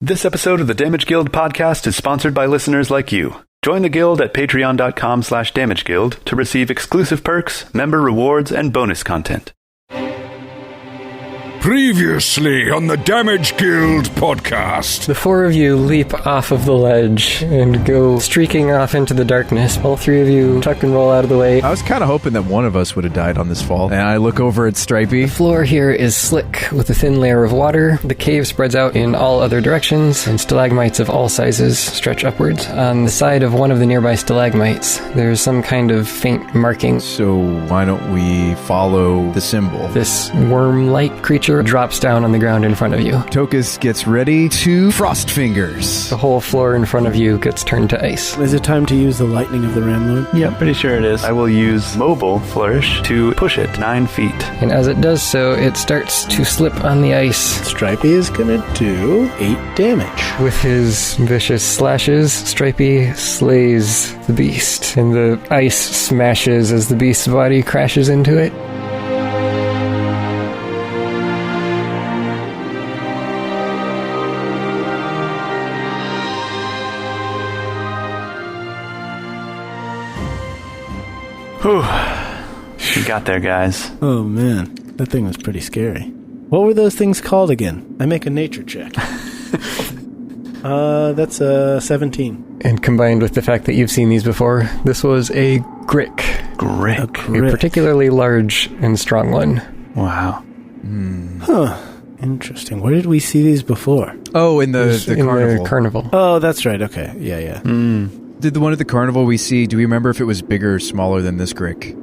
This episode of the Damage Guild podcast is sponsored by listeners like you. Join the guild at patreon.com/damageguild to receive exclusive perks, member rewards, and bonus content. Previously on the Damage Guild podcast. The four of you leap off of the ledge and go streaking off into the darkness. All three of you tuck and roll out of the way. I was kind of hoping that one of us would have died on this fall. And I look over at Stripey. The floor here is slick with a thin layer of water. The cave spreads out in all other directions, and stalagmites of all sizes stretch upwards. On the side of one of the nearby stalagmites, there's some kind of faint marking. So why don't we follow the symbol? This worm-like creature drops down on the ground in front of you. Tokas gets ready to frost fingers. The whole floor in front of you gets turned to ice. Is it time to use the lightning of the Ramlord? Yeah, pretty sure it is. I will use Mobile Flourish to push it 9 feet. And as it does so, it starts to slip on the ice. Stripey is gonna do 8 damage. With his vicious slashes, Stripey slays the beast, and the ice smashes as the beast's body crashes into it. Whew. You got there, guys. Oh man, that thing was pretty scary. What were those things called again? I make a nature check. That's a 17. And combined with the fact that you've seen these before, this was a Grick. Grick. A particularly large and strong one. Wow. Huh. Interesting. Where did we see these before? Oh, in the carnival. The carnival. Oh, that's right. Okay. Yeah. Did the one at the carnival we see, do we remember if it was bigger or smaller than this Grick?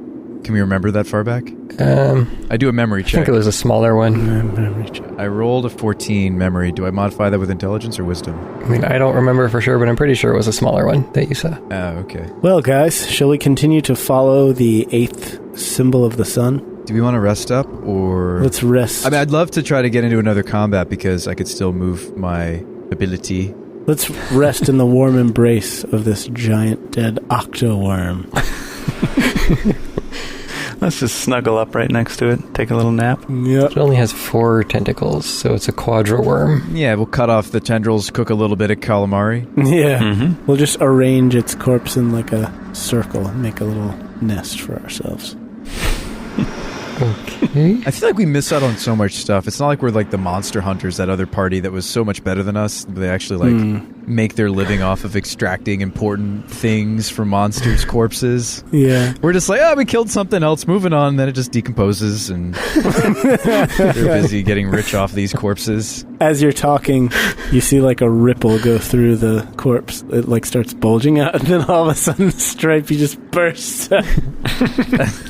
Can we remember that far back? I do a memory check. I think it was a smaller one. Memory check. I rolled a 14 memory. Do I modify that with intelligence or wisdom? I mean, I don't remember for sure, but I'm pretty sure it was a smaller one that you saw. Oh, okay. Well, guys, shall we continue to follow the 8th symbol of the sun? Do we want to rest up or... Let's rest. I mean, I'd love to try to get into another combat because I could still move my ability. Let's rest in the warm embrace of this giant dead octoworm. Let's just snuggle up right next to it, take a little nap. Yep. It only has 4 tentacles, so it's a quadra-worm. Yeah, we'll cut off the tendrils, cook a little bit of calamari. Yeah. Mm-hmm. We'll just arrange its corpse in like a circle and make a little nest for ourselves. Okay. I feel like we miss out on so much stuff. It's not like we're like the monster hunters, that other party that was so much better than us. They actually like make their living off of extracting important things from monsters' corpses. Yeah. We're just like, we killed something else, moving on, then it just decomposes and they're busy getting rich off these corpses. As you're talking, you see like a ripple go through the corpse. It like starts bulging out, and then all of a sudden Stripey just bursts out.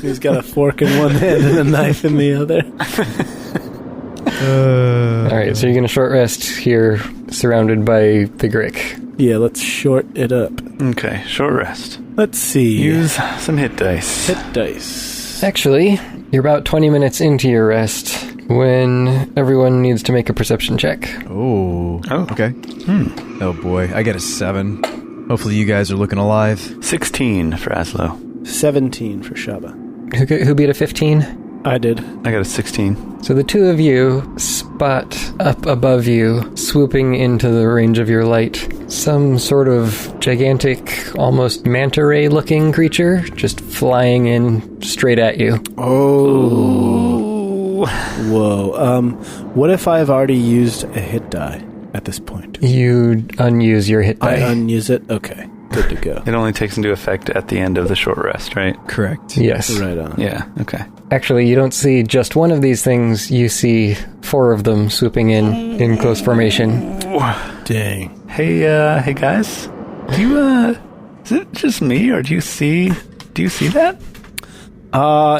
He's got a fork in one hand and a knife in the other. Alright, so you're going to short rest here, surrounded by the Grick. Yeah, let's short it up. Okay, short rest. Let's see. Use some hit dice. Hit dice. Actually, you're about 20 minutes into your rest when everyone needs to make a perception check. Oh, okay. Oh boy, I get a 7. Hopefully you guys are looking alive. 16 for Azlo. 17 for Shabba. Who beat a 15? I did. I got a 16. So the two of you spot up above you, swooping into the range of your light, some sort of gigantic, almost manta ray-looking creature just flying in straight at you. Oh. Whoa. What if I've already used a hit die at this point? You unuse your hit die. I unuse it? Okay. Good to go. It only takes into effect at the end of the short rest, right? Correct. Yes. Right on. Yeah, okay. Actually, you don't see just one of these things. You see 4 of them swooping in close formation. Dang. Hey guys. Do you, is it just me, or do you see that?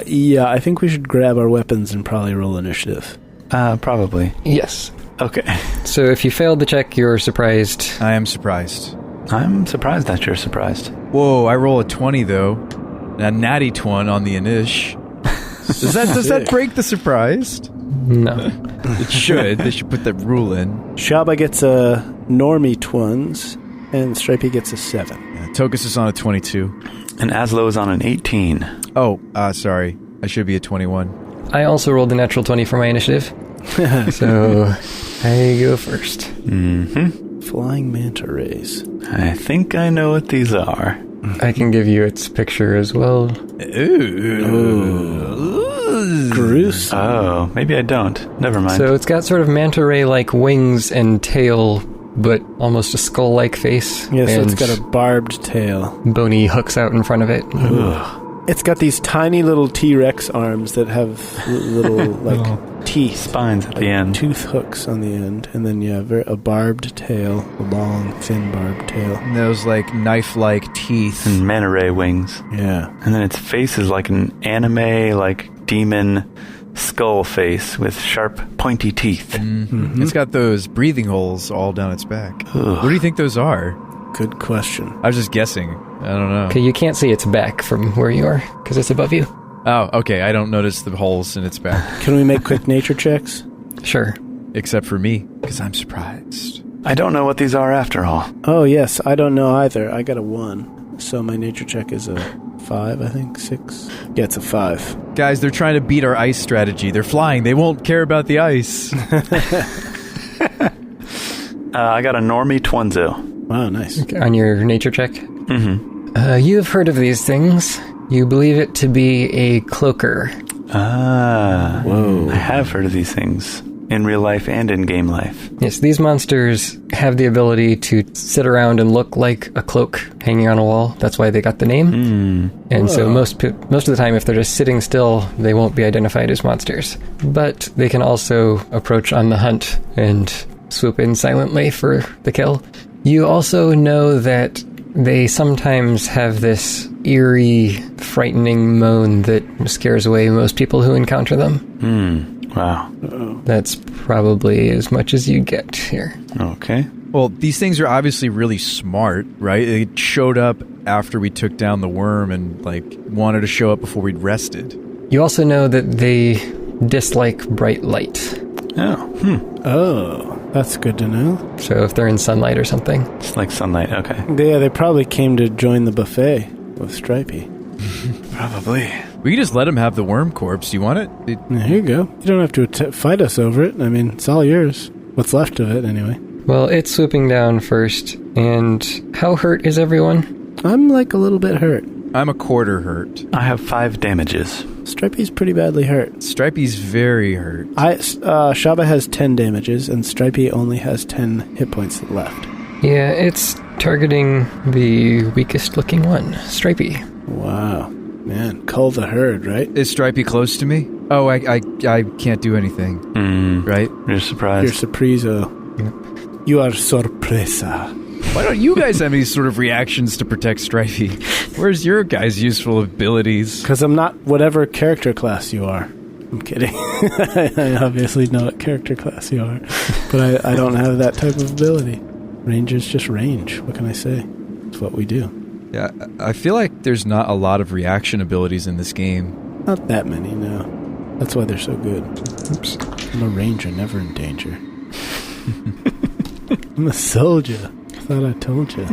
Yeah, I think we should grab our weapons and probably roll initiative. Probably. Yes. Okay. So if you failed the check, you're surprised. I am surprised. I'm surprised that you're surprised. Whoa, I roll a 20 though. A natty 20 on the inish. Does that break the surprised? No. It should. They should put that rule in. Shabba gets a normie twins, and Stripey gets a 7. Yeah, Tokas is on a 22. And Azlo is on an 18. Oh, sorry. I should be a 21. I also rolled a natural 20 for my initiative. So, I go first. Mm-hmm. Flying manta rays. I think I know what these are. I can give you its picture as well. Ooh. Gruesome. Oh, maybe I don't. Never mind. So it's got sort of manta ray-like wings and tail, but almost a skull-like face. Yeah, so and it's got a barbed tail. bony hooks out in front of it. It's got these tiny little T-Rex arms that have little, teeth. Spines at the end. Tooth hooks on the end. And then, a barbed tail. A long, thin barbed tail. And those, knife-like teeth. And manta ray wings. Yeah. And then its face is like an anime, demon skull face with sharp, pointy teeth. Mm-hmm. It's got those breathing holes all down its back. Ugh. What do you think those are? Good question. I was just guessing. I don't know. Okay, you can't see its back from where you are, because it's above you. Oh, okay. I don't notice the holes in its back. Can we make quick nature checks? Sure. Except for me, because I'm surprised. I don't know what these are after all. Oh, yes. I don't know either. I got a 1. So my nature check is a 5, I think. 6. Yeah, it's a 5. Guys, they're trying to beat our ice strategy. They're flying. They won't care about the ice. I got a normie twinzo. Wow, nice. Okay, on your nature check? Mm-hmm. You have heard of these things. You believe it to be a cloaker. Ah. Whoa. I have heard of these things. In real life and in game life. Yes, these monsters have the ability to sit around and look like a cloak hanging on a wall. That's why they got the name. And so most of the time, if they're just sitting still, they won't be identified as monsters. But they can also approach on the hunt and swoop in silently for the kill. You also know that they sometimes have this eerie, frightening moan that scares away most people who encounter them. Wow. That's probably as much as you get here. Okay. Well, these things are obviously really smart, right? They showed up after we took down the worm and, wanted to show up before we'd rested. You also know that they dislike bright light. Oh. Oh, that's good to know. So if they're in sunlight or something. It's like sunlight. Okay. Yeah, they probably came to join the buffet with Stripey. Probably. We can just let them have the worm corpse. You want it? Here you go. You don't have to fight us over it. I mean, it's all yours. What's left of it, anyway. Well, it's swooping down first. And how hurt is everyone? I'm a little bit hurt. I'm a quarter hurt. I have 5 damages. Stripey's pretty badly hurt. Stripey's very hurt. Shabba has 10 damages, and Stripey only has 10 hit points left. Yeah, it's targeting the weakest looking one, Stripey. Wow. Man, cull the herd, right? Is Stripey close to me? Oh, I can't do anything. Right? You're surprised. You're surpreso. You are sorpresa. Why don't you guys have any sort of reactions to protect Stripey? Where's your guys' useful abilities? Because I'm not whatever character class you are. I'm kidding. I obviously know what character class you are. But I don't have that type of ability. Ranger's just range. What can I say? It's what we do. Yeah, I feel like there's not a lot of reaction abilities in this game. Not that many, no. That's why they're so good. Oops. I'm a ranger, never in danger. I'm a soldier. I thought I told you.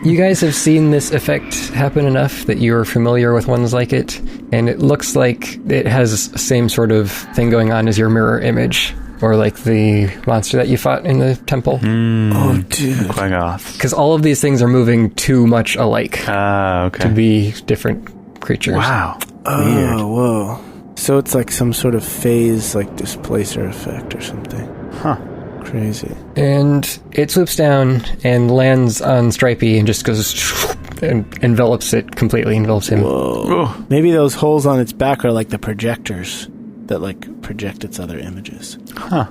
You guys have seen this effect happen enough that you're familiar with ones like it, and it looks like it has the same sort of thing going on as your mirror image, or like the monster that you fought in the temple. Oh, dude. Quaggoth. Because all of these things are moving too much alike Okay. to be different creatures. Wow. Oh, Weird. whoa. So it's like some sort of phase, displacer effect or something. Huh. Crazy. And it swoops down and lands on Stripey and just goes and envelops it completely, envelops him. Whoa. Ooh. Maybe those holes on its back are like the projectors that project its other images. Huh.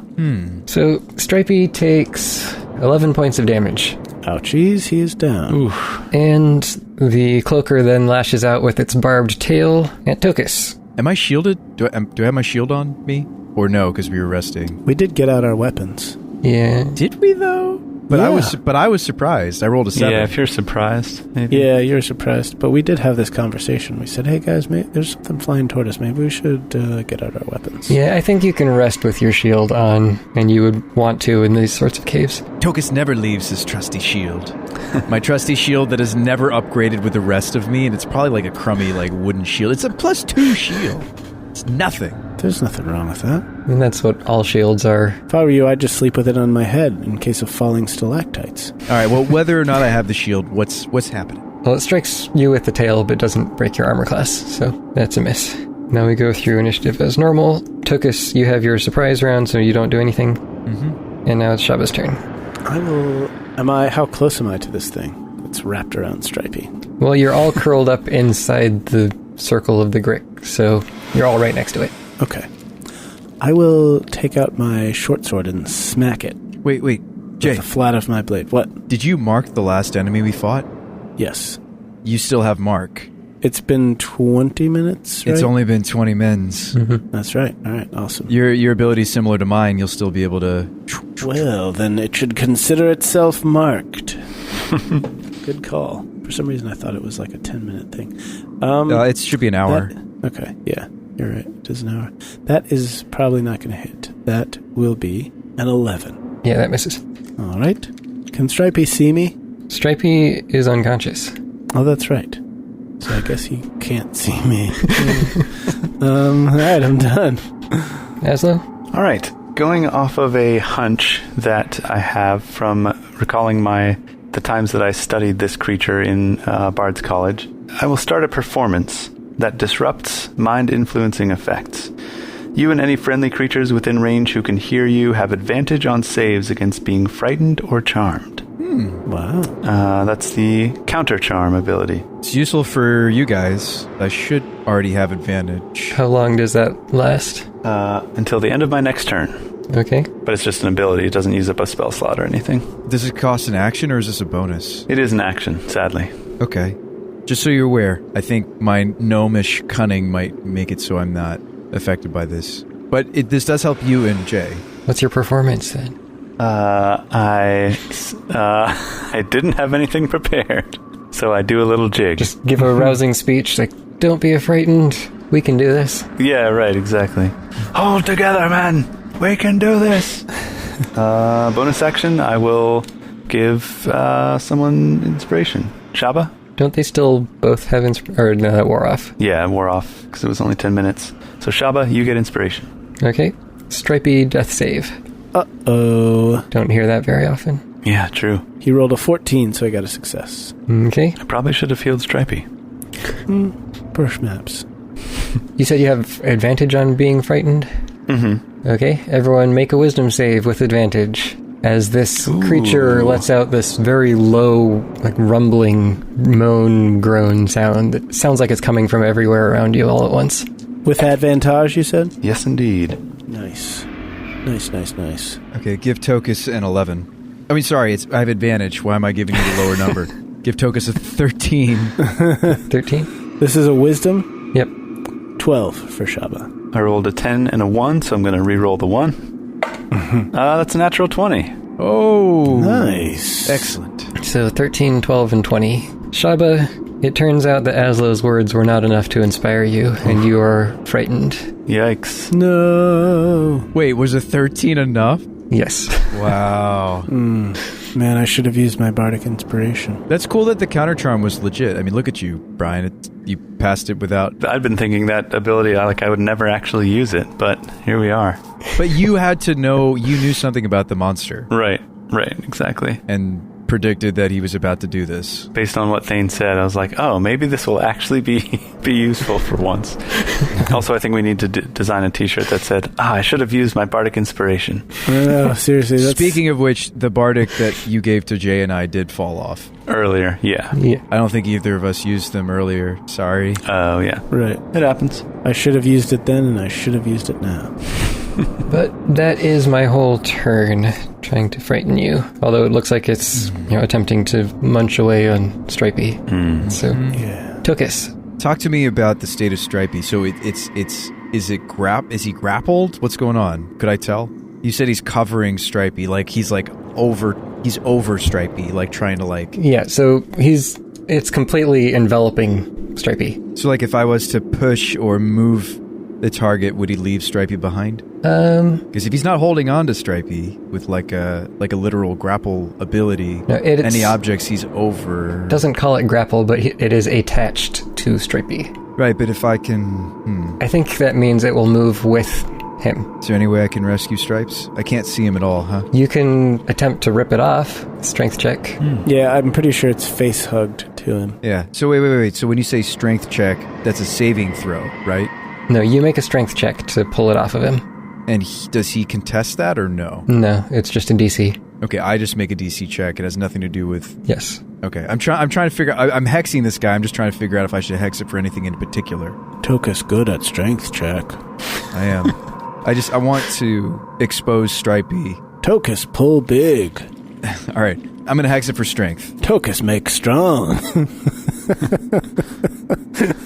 So Stripey takes 11 points of damage. Ouchies, he is down. Oof. And the cloaker then lashes out with its barbed tail at Tokas. Am I shielded? Do I have my shield on me? Or no, because we were resting? We did get out our weapons. Yeah. Did we, though? But Yeah. I was surprised. I rolled a 7. Yeah, if you're surprised, maybe. Yeah, you're surprised. But we did have this conversation. We said, hey guys, there's something flying toward us. Maybe we should get out our weapons. Yeah, I think you can rest with your shield on, and you would want to in these sorts of caves. Tokas never leaves his trusty shield. My trusty shield that is never upgraded with the rest of me, and it's probably like a crummy, wooden shield. It's a +2 shield. It's nothing. There's nothing wrong with that. And that's what all shields are. If I were you, I'd just sleep with it on my head in case of falling stalactites. All right, well, whether or not I have the shield, what's happening? Well, it strikes you with the tail, but doesn't break your armor class, so that's a miss. Now we go through initiative as normal. Tokas, you have your surprise round, so you don't do anything. Mm-hmm. And now it's Shabba's turn. How close am I to this thing that's wrapped around Stripey? Well, you're all curled up inside the circle of the Grick, so you're all right next to it. Okay. I will take out my short sword and smack it. Wait, Jay. With the flat of my blade. What? Did you mark the last enemy we fought? Yes. You still have mark. It's been 20 minutes, right? It's only been 20 mins. Mm-hmm. That's right. All right, awesome. Your ability's similar to mine. You'll still be able to... Well, then it should consider itself marked. Good call. For some reason, I thought it was like a 10-minute thing. It should be an hour. Okay, yeah, you're right. It is an hour. That is probably not going to hit. That will be an 11. Yeah, that misses. All right. Can Stripey see me? Stripey is unconscious. Oh, that's right. So I guess he can't see me. All right, I'm done. Azlo? All right. Going off of a hunch that I have from recalling the times that I studied this creature in Bard's College, I will start a performance that disrupts mind-influencing effects. You and any friendly creatures within range who can hear you have advantage on saves against being frightened or charmed. Wow. That's the counter charm ability. It's useful for you guys. I should already have advantage. How long does that last? Until the end of my next turn. Okay. But it's just an ability. It doesn't use up a spell slot or anything. Does it cost an action or is this a bonus? It is an action, sadly. Okay. Just so you're aware, I think my gnomish cunning might make it so I'm not affected by this. But this does help you and Jay. What's your performance then? I didn't have anything prepared, so I do a little jig. Just give a rousing speech like, don't be frightened, we can do this. Yeah, right, exactly. Hold together, man! We can do this! Bonus action, I will give someone inspiration. Shabba? Don't they still both have or no, that wore off. Yeah, it wore off, because it was only 10 minutes. So Shabba, you get inspiration. Okay. Stripey death save. Uh-oh. Don't hear that very often. Yeah, true. He rolled a 14, so I got a success. Okay. I probably should have healed Stripey. Burst maps. You said you have advantage on being frightened? Mm-hmm. Okay. Everyone make a wisdom save with advantage. As this creature lets out this very low, like rumbling, moan, groan sound that sounds like it's coming from everywhere around you all at once. With advantage, you said? Yes, indeed. Nice. Nice. Okay, give Tokas an 11. I mean, sorry, I have advantage. Why am I giving you the lower number? Give Tokas a 13. 13? This is a wisdom? Yep. 12 for Shabba. I rolled a 10 and a 1, so I'm going to re-roll the 1. That's a natural 20. Oh. Nice. Excellent. So 13, 12, and 20. Shabba, it turns out that Azlo's words were not enough to inspire you, and you are frightened. Yikes. No. Wait, was a 13 enough? Yes. Wow. Man, I should have used my bardic inspiration. That's cool that the counter charm was legit. I mean, look at you, Brian. You passed it without... I'd been thinking that ability, I would never actually use it, but here we are. But you had to know, you knew something about the monster. Right, exactly. And predicted that he was about to do this. Based on what Thane said, I was like, oh, maybe this will actually be useful for once. Also, I think we need to design a t-shirt that said, I should have used my bardic inspiration. No, seriously. Speaking of which, the bardic that you gave to Jay and I did fall off. Earlier, yeah. I don't think either of us used them earlier. Sorry. Oh, yeah. Right. It happens. I should have used it then, and I should have used it now. But that is my whole turn, trying to frighten you. Although it looks like it's attempting to munch away on Stripey. So, yeah. Tokas. Talk to me about the state of Stripey. So is he grappled? What's going on? Could I tell? You said he's covering Stripey, like he's over Stripey, like trying to like... Yeah, so it's completely enveloping Stripey. So like if I was to push or move the target, would he leave Stripey behind? Because if he's not holding on to Stripey with like a literal grapple ability, any objects he's over... Doesn't call it grapple, but it is attached to Stripey. Right, but if I can... I think that means it will move with him. Is there any way I can rescue Stripes? I can't see him at all, huh? You can attempt to rip it off. Strength check. Yeah, I'm pretty sure it's face hugged to him. Yeah. So wait. So when you say strength check, that's a saving throw, right? No, you make a strength check to pull it off of him. And does he contest that or no? No, it's just a DC. Okay, I just make a DC check. It has nothing to do with... Yes. Okay, I'm trying to figure... I'm hexing this guy. I'm just trying to figure out if I should hex it for anything in particular. Tokas good at strength check. I am. I want to expose Stripey. Tokas pull big. All right, I'm going to hex it for strength. Tokas make strong.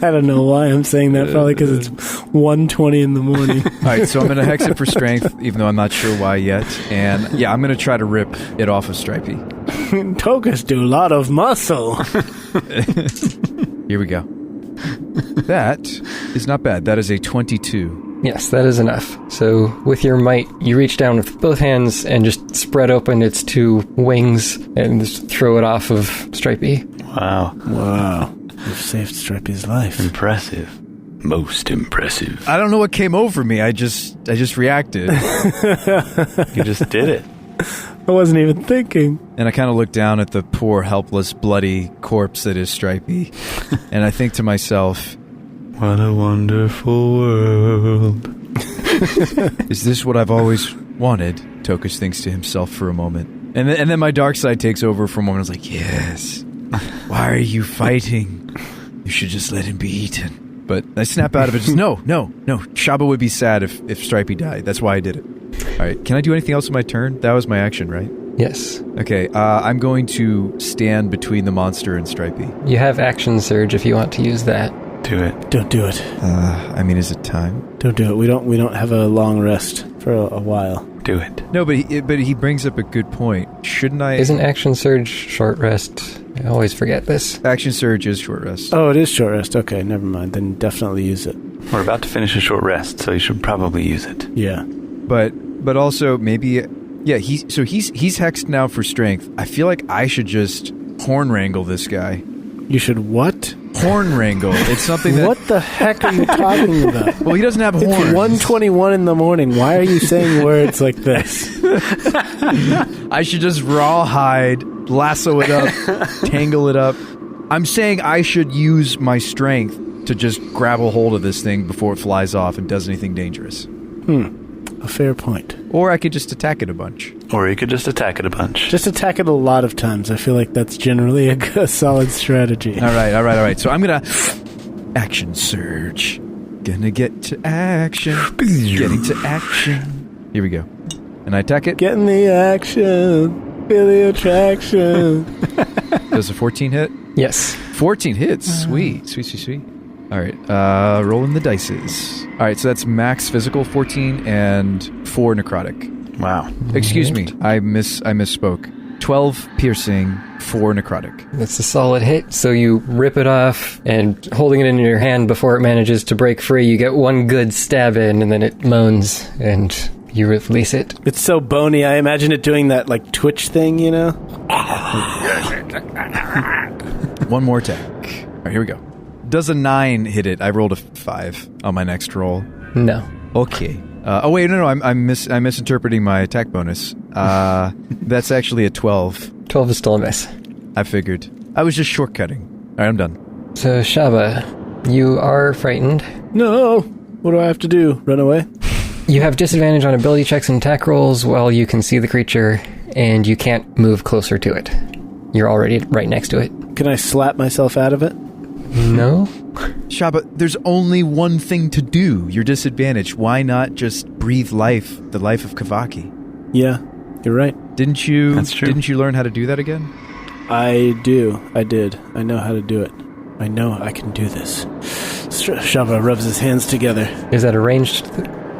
I don't know why I'm saying that. Probably because it's 1:20 in the morning. All right, so I'm going to hex it for strength, even though I'm not sure why yet. And yeah, I'm going to try to rip it off of Stripey. Tokas do a lot of muscle. Here we go. That is not bad. That is a 22. Yes, that is enough. So with your might, you reach down with both hands and just spread open its two wings and just throw it off of Stripey. Wow. You've saved Stripey's life. Impressive. Most impressive. I don't know what came over me. I just reacted. You just did it. I wasn't even thinking. And I kind of look down at the poor, helpless, bloody corpse that is Stripey. And I think to myself... What a wonderful world. Is this what I've always wanted? Tokas thinks to himself for a moment. And then my dark side takes over for a moment. I was like, yes. Why are you fighting? You should just let him be eaten. But I snap out of it. Just, no. Shabba would be sad if Stripey died. That's why I did it. All right. Can I do anything else in my turn? That was my action, right? Yes. Okay. I'm going to stand between the monster and Stripey. You have action surge if you want to use that. Do it. Don't do it. I mean, is it time? Don't do it. We don't have a long rest for a while. Do it. No, but he brings up a good point. Shouldn't I... Isn't action surge short rest? I always forget this. Action surge is short rest. Oh, it is short rest. Okay, never mind. Then definitely use it. We're about to finish a short rest, so you should probably use it. Yeah. But also maybe... Yeah, he's hexed now for strength. I feel like I should just horn wrangle this guy. You should what? Horn wrangle. It's something that... What the heck are you talking about? Well, he doesn't have horns. It's 1:21 in the morning. Why are you saying words like this? I should just rawhide, lasso it up, tangle it up. I'm saying I should use my strength to just grab a hold of this thing before it flies off and does anything dangerous. A fair point. Or I could just attack it a bunch. Or you could just attack it a bunch. Just attack it a lot of times. I feel like that's generally a solid strategy. All right. So I'm going to... Action surge. Gonna get to action. Getting to action. Here we go. And I attack it. Getting the action. Feel the attraction. Does a 14 hit? Yes. 14 hits. Sweet. All right. Rolling the dices. All right, so that's max physical 14 and 4 necrotic. Wow. Excuse me. I misspoke. 12 piercing, 4 necrotic. That's a solid hit. So you rip it off, and holding it in your hand before it manages to break free, you get one good stab in, and then it moans, and you release it. It's so bony. I imagine it doing that like Twitch thing, you know? One more attack. All right, here we go. Does a 9 hit it? I rolled a 5 on my next roll. No. Okay. Wait, no, I'm misinterpreting my attack bonus. That's actually a 12. 12 is still a miss. I figured. I was just shortcutting. All right, I'm done. So, Shabba, you are frightened. No! What do I have to do? Run away? You have disadvantage on ability checks and attack rolls while you can see the creature, and you can't move closer to it. You're already right next to it. Can I slap myself out of it? No? Shabba, there's only one thing to do. You're disadvantaged. Why not just breathe life, the life of Kavaki? Yeah, you're right. Didn't you? That's true. Didn't you learn how to do that again? I did. I know how to do it. I know I can do this. Shabba rubs his hands together. Is that a ranged?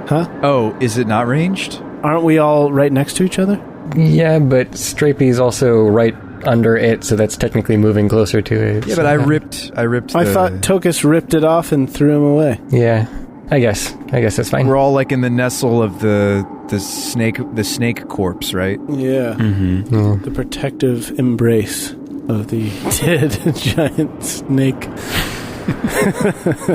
Huh? Oh, is it not ranged? Aren't we all right next to each other? Yeah, but Stripey is also right under it, so that's technically moving closer to it. Yeah, but I ripped I thought Tokas ripped it off and threw him away. Yeah, I guess that's fine. We're all like in the nestle of the snake corpse, right? Yeah. Mm. The protective embrace of the dead giant snake.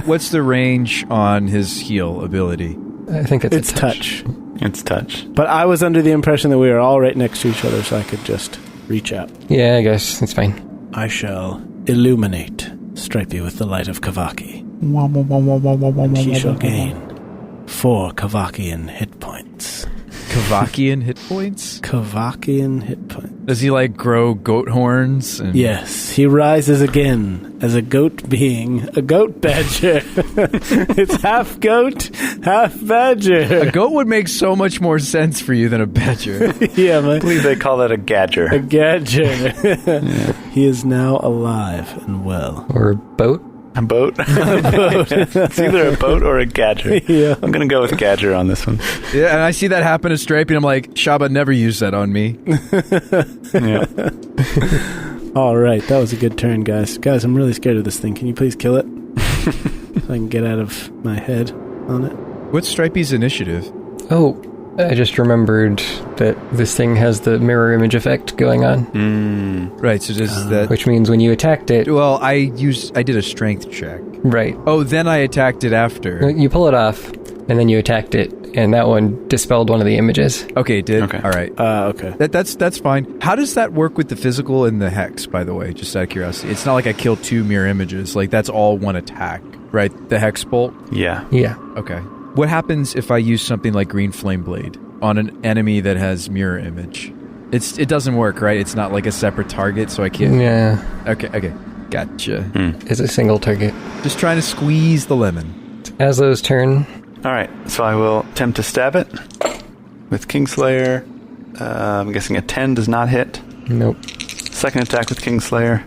What's the range on his heal ability? I think it's touch. It's touch. But I was under the impression that we were all right next to each other, so I could just reach out. Yeah, I guess. It's fine. I shall illuminate Stripey with the light of Kavaki. And he shall gain 4 Kavakian hit points. Kavakian hit points? Kavakian hit points. Does he, like, grow goat horns? And... Yes, he rises again as a goat being, a goat badger. It's half goat, half badger. A goat would make so much more sense for you than a badger. Yeah, man. I believe they call that a gadger. A gadger. Yeah. He is now alive and well. Or a boat? A boat? It's either a boat or a gadger. Yeah. I'm going to go with gadger on this one. Yeah, and I see that happen to Stripey, and I'm like, Shabba, never use that on me. Yeah. All right, that was a good turn, guys. Guys, I'm really scared of this thing. Can you please kill it? So I can get out of my head on it. What's Stripey's initiative? Oh, I just remembered that this thing has the mirror image effect going on. Right, so does that... Which means when you attacked it... Well, I did a strength check. Right. Oh, then I attacked it after. You pull it off, and then you attacked it, and that one dispelled one of the images. Okay, it did? Okay. All right. Okay. That's fine. How does that work with the physical and the hex, by the way? Just out of curiosity. It's not like I killed 2 mirror images. Like, that's all one attack, right? The hex bolt? Yeah. Yeah. Okay. What happens if I use something like Green Flame Blade on an enemy that has mirror image? It doesn't work, right? It's not like a separate target, so I can't... Yeah. Okay. Gotcha. It's a single target. Just trying to squeeze the lemon. It's Azlo's turn. All right, so I will attempt to stab it with Kingslayer. I'm guessing a 10 does not hit. Nope. Second attack with Kingslayer.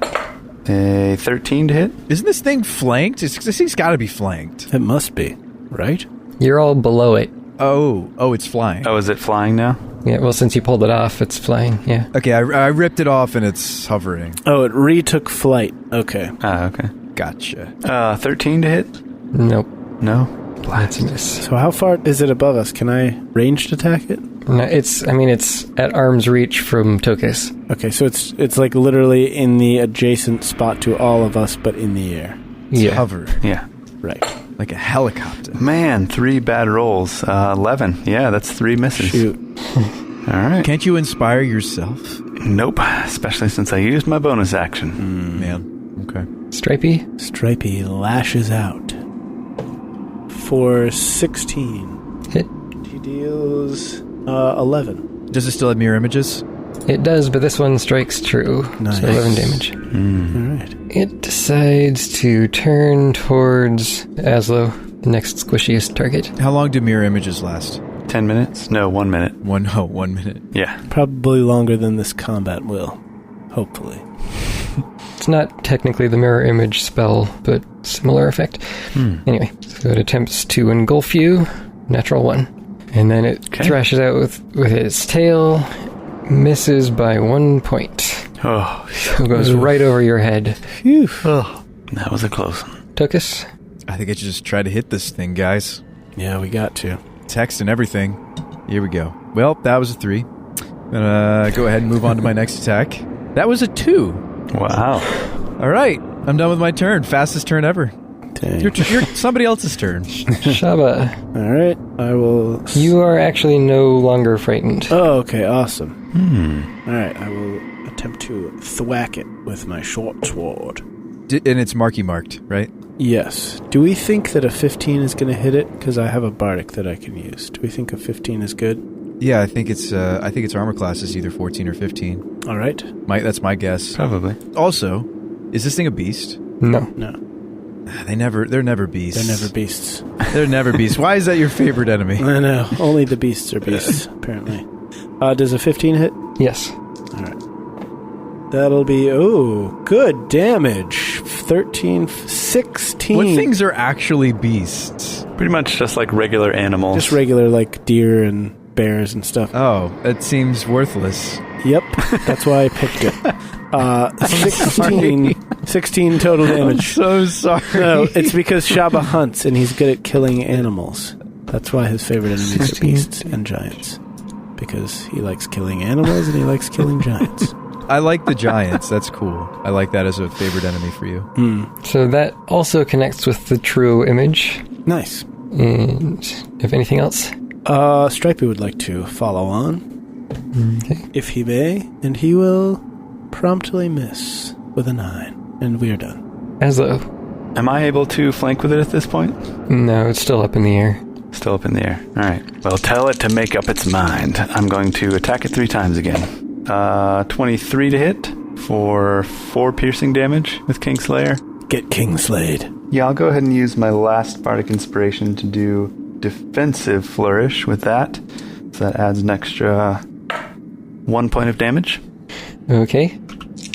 A 13 to hit. Isn't this thing flanked? This thing's got to be flanked. It must be, right? You're all below it. Oh, it's flying. Oh, is it flying now? Yeah, well, since you pulled it off, it's flying, yeah. Okay, I ripped it off and it's hovering. Oh, it retook flight. Okay. Okay. Gotcha. 13 to hit? Nope. No? That's a miss. So how far is it above us? Can I ranged attack it? No, it's at arm's reach from Tokas. Okay, so it's like literally in the adjacent spot to all of us, but in the air. Yeah. Hover. Yeah. Right. Like a helicopter. Man, 3 bad rolls. 11. Yeah, that's 3 misses. Shoot. All right. Can't you inspire yourself? Nope, especially since I used my bonus action. Man. Okay. Stripey? Stripey lashes out for 16. Hit. He deals 11. Does it still have mirror images? It does, but this one strikes true. Nice. So 11 damage. All right. It decides to turn towards Azlo, the next squishiest target. How long do mirror images last? 10 minutes? No, 1 minute. 1 minute. Yeah. Probably longer than this combat will. Hopefully. It's not technically the mirror image spell, but similar effect. Anyway, so it attempts to engulf you. Natural 1. And then it thrashes out with its tail. Misses by 1 point. Oh, So it goes right over your head. Phew. oh, that was a close one. Tokas? I think I should just try to hit this thing, guys. Yeah, we got to. Text and everything. Here we go. Well, that was a 3. Gonna go ahead and move on to my next attack. That was a 2. Wow. All right. I'm done with my turn. Fastest turn ever. Dang. You're somebody else's turn. Shaba, All right. I will... you are actually no longer frightened. Oh, okay. Awesome. All right. I will attempt to thwack it with my short sword. And it's marked, right? Yes. Do we think that a 15 is going to hit it? Because I have a bardic that I can use. Do we think a 15 is good? Yeah, I think its armor class is either 14 or 15. All right. That's my guess. Probably. Also, is this thing a beast? No. No. They're never beasts. They're never beasts. They're never beasts. Why is that your favorite enemy? I know. Only the beasts are beasts, apparently. Does a 15 hit? Yes. All right. That'll be, good damage. 13, 16. What things are actually beasts? Pretty much just like regular animals. Just regular, like, deer and bears and stuff. Oh, that seems worthless. Yep. That's why I picked it. 16 total damage. So sorry. No, it's because Shabba hunts and he's good at killing animals. That's why his favorite enemies are beasts and giants. Because he likes killing animals and he likes killing giants. I like the giants. That's cool. I like that as a favorite enemy for you. So that also connects with the true image. Nice. And if anything else? Stripey would like to follow on, Okay. if he may, and he will promptly miss with a 9, and we are done. Azlo. Am I able to flank with it at this point? No, it's still up in the air. Still up in the air. All right. Well, tell it to make up its mind. I'm going to attack it 3 times again. 23 to hit for 4 piercing damage with Kingslayer. Get Kingslayed. Yeah, I'll go ahead and use my last Bardic Inspiration to do Defensive Flourish with that. So that adds an extra 1 point of damage. Okay.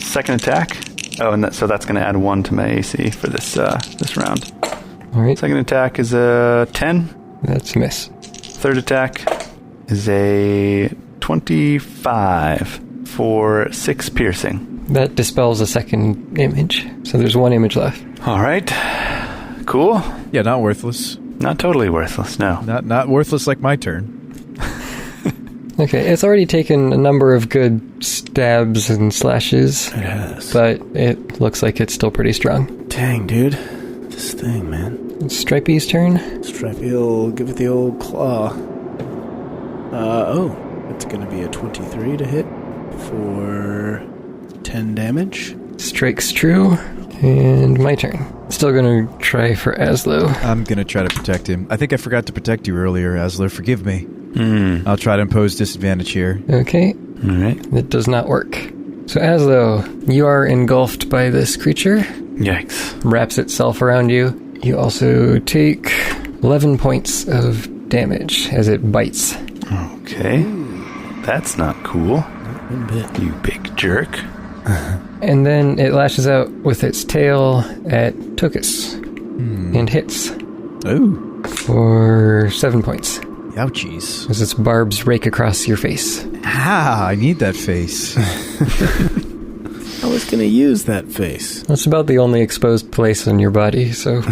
Second attack. Oh, and so that's going to add 1 to my AC for this round. All right. Second attack is a 10. That's a miss. Third attack is a 25 for 6 piercing. That dispels a second image. So there's 1 image left. All right. Cool. Yeah, not worthless. Not totally worthless, no. Not worthless like my turn. Okay, it's already taken a number of good stabs and slashes. It has. But it looks like it's still pretty strong. Dang, dude. This thing, man. It's Stripey's turn. Stripey will give it the old claw. It's going to be a 23 to hit for 10 damage. Strikes true. And my turn. Still gonna try for Azlo. I'm going to try to protect him. I think I forgot to protect you earlier, Azlo. Forgive me. I'll try to impose disadvantage here. Okay. All right. That does not work. So Azlo, you are engulfed by this creature. Yikes. Wraps itself around you. You also take 11 points of damage as it bites. Okay. That's not cool. One bit. You big jerk. And then it lashes out with its tail at Tokas. And hits Oh. for 7 points. Ouchies. As its barbs rake across your face. I need that face. I was going to use that face. That's about the only exposed place on your body, so...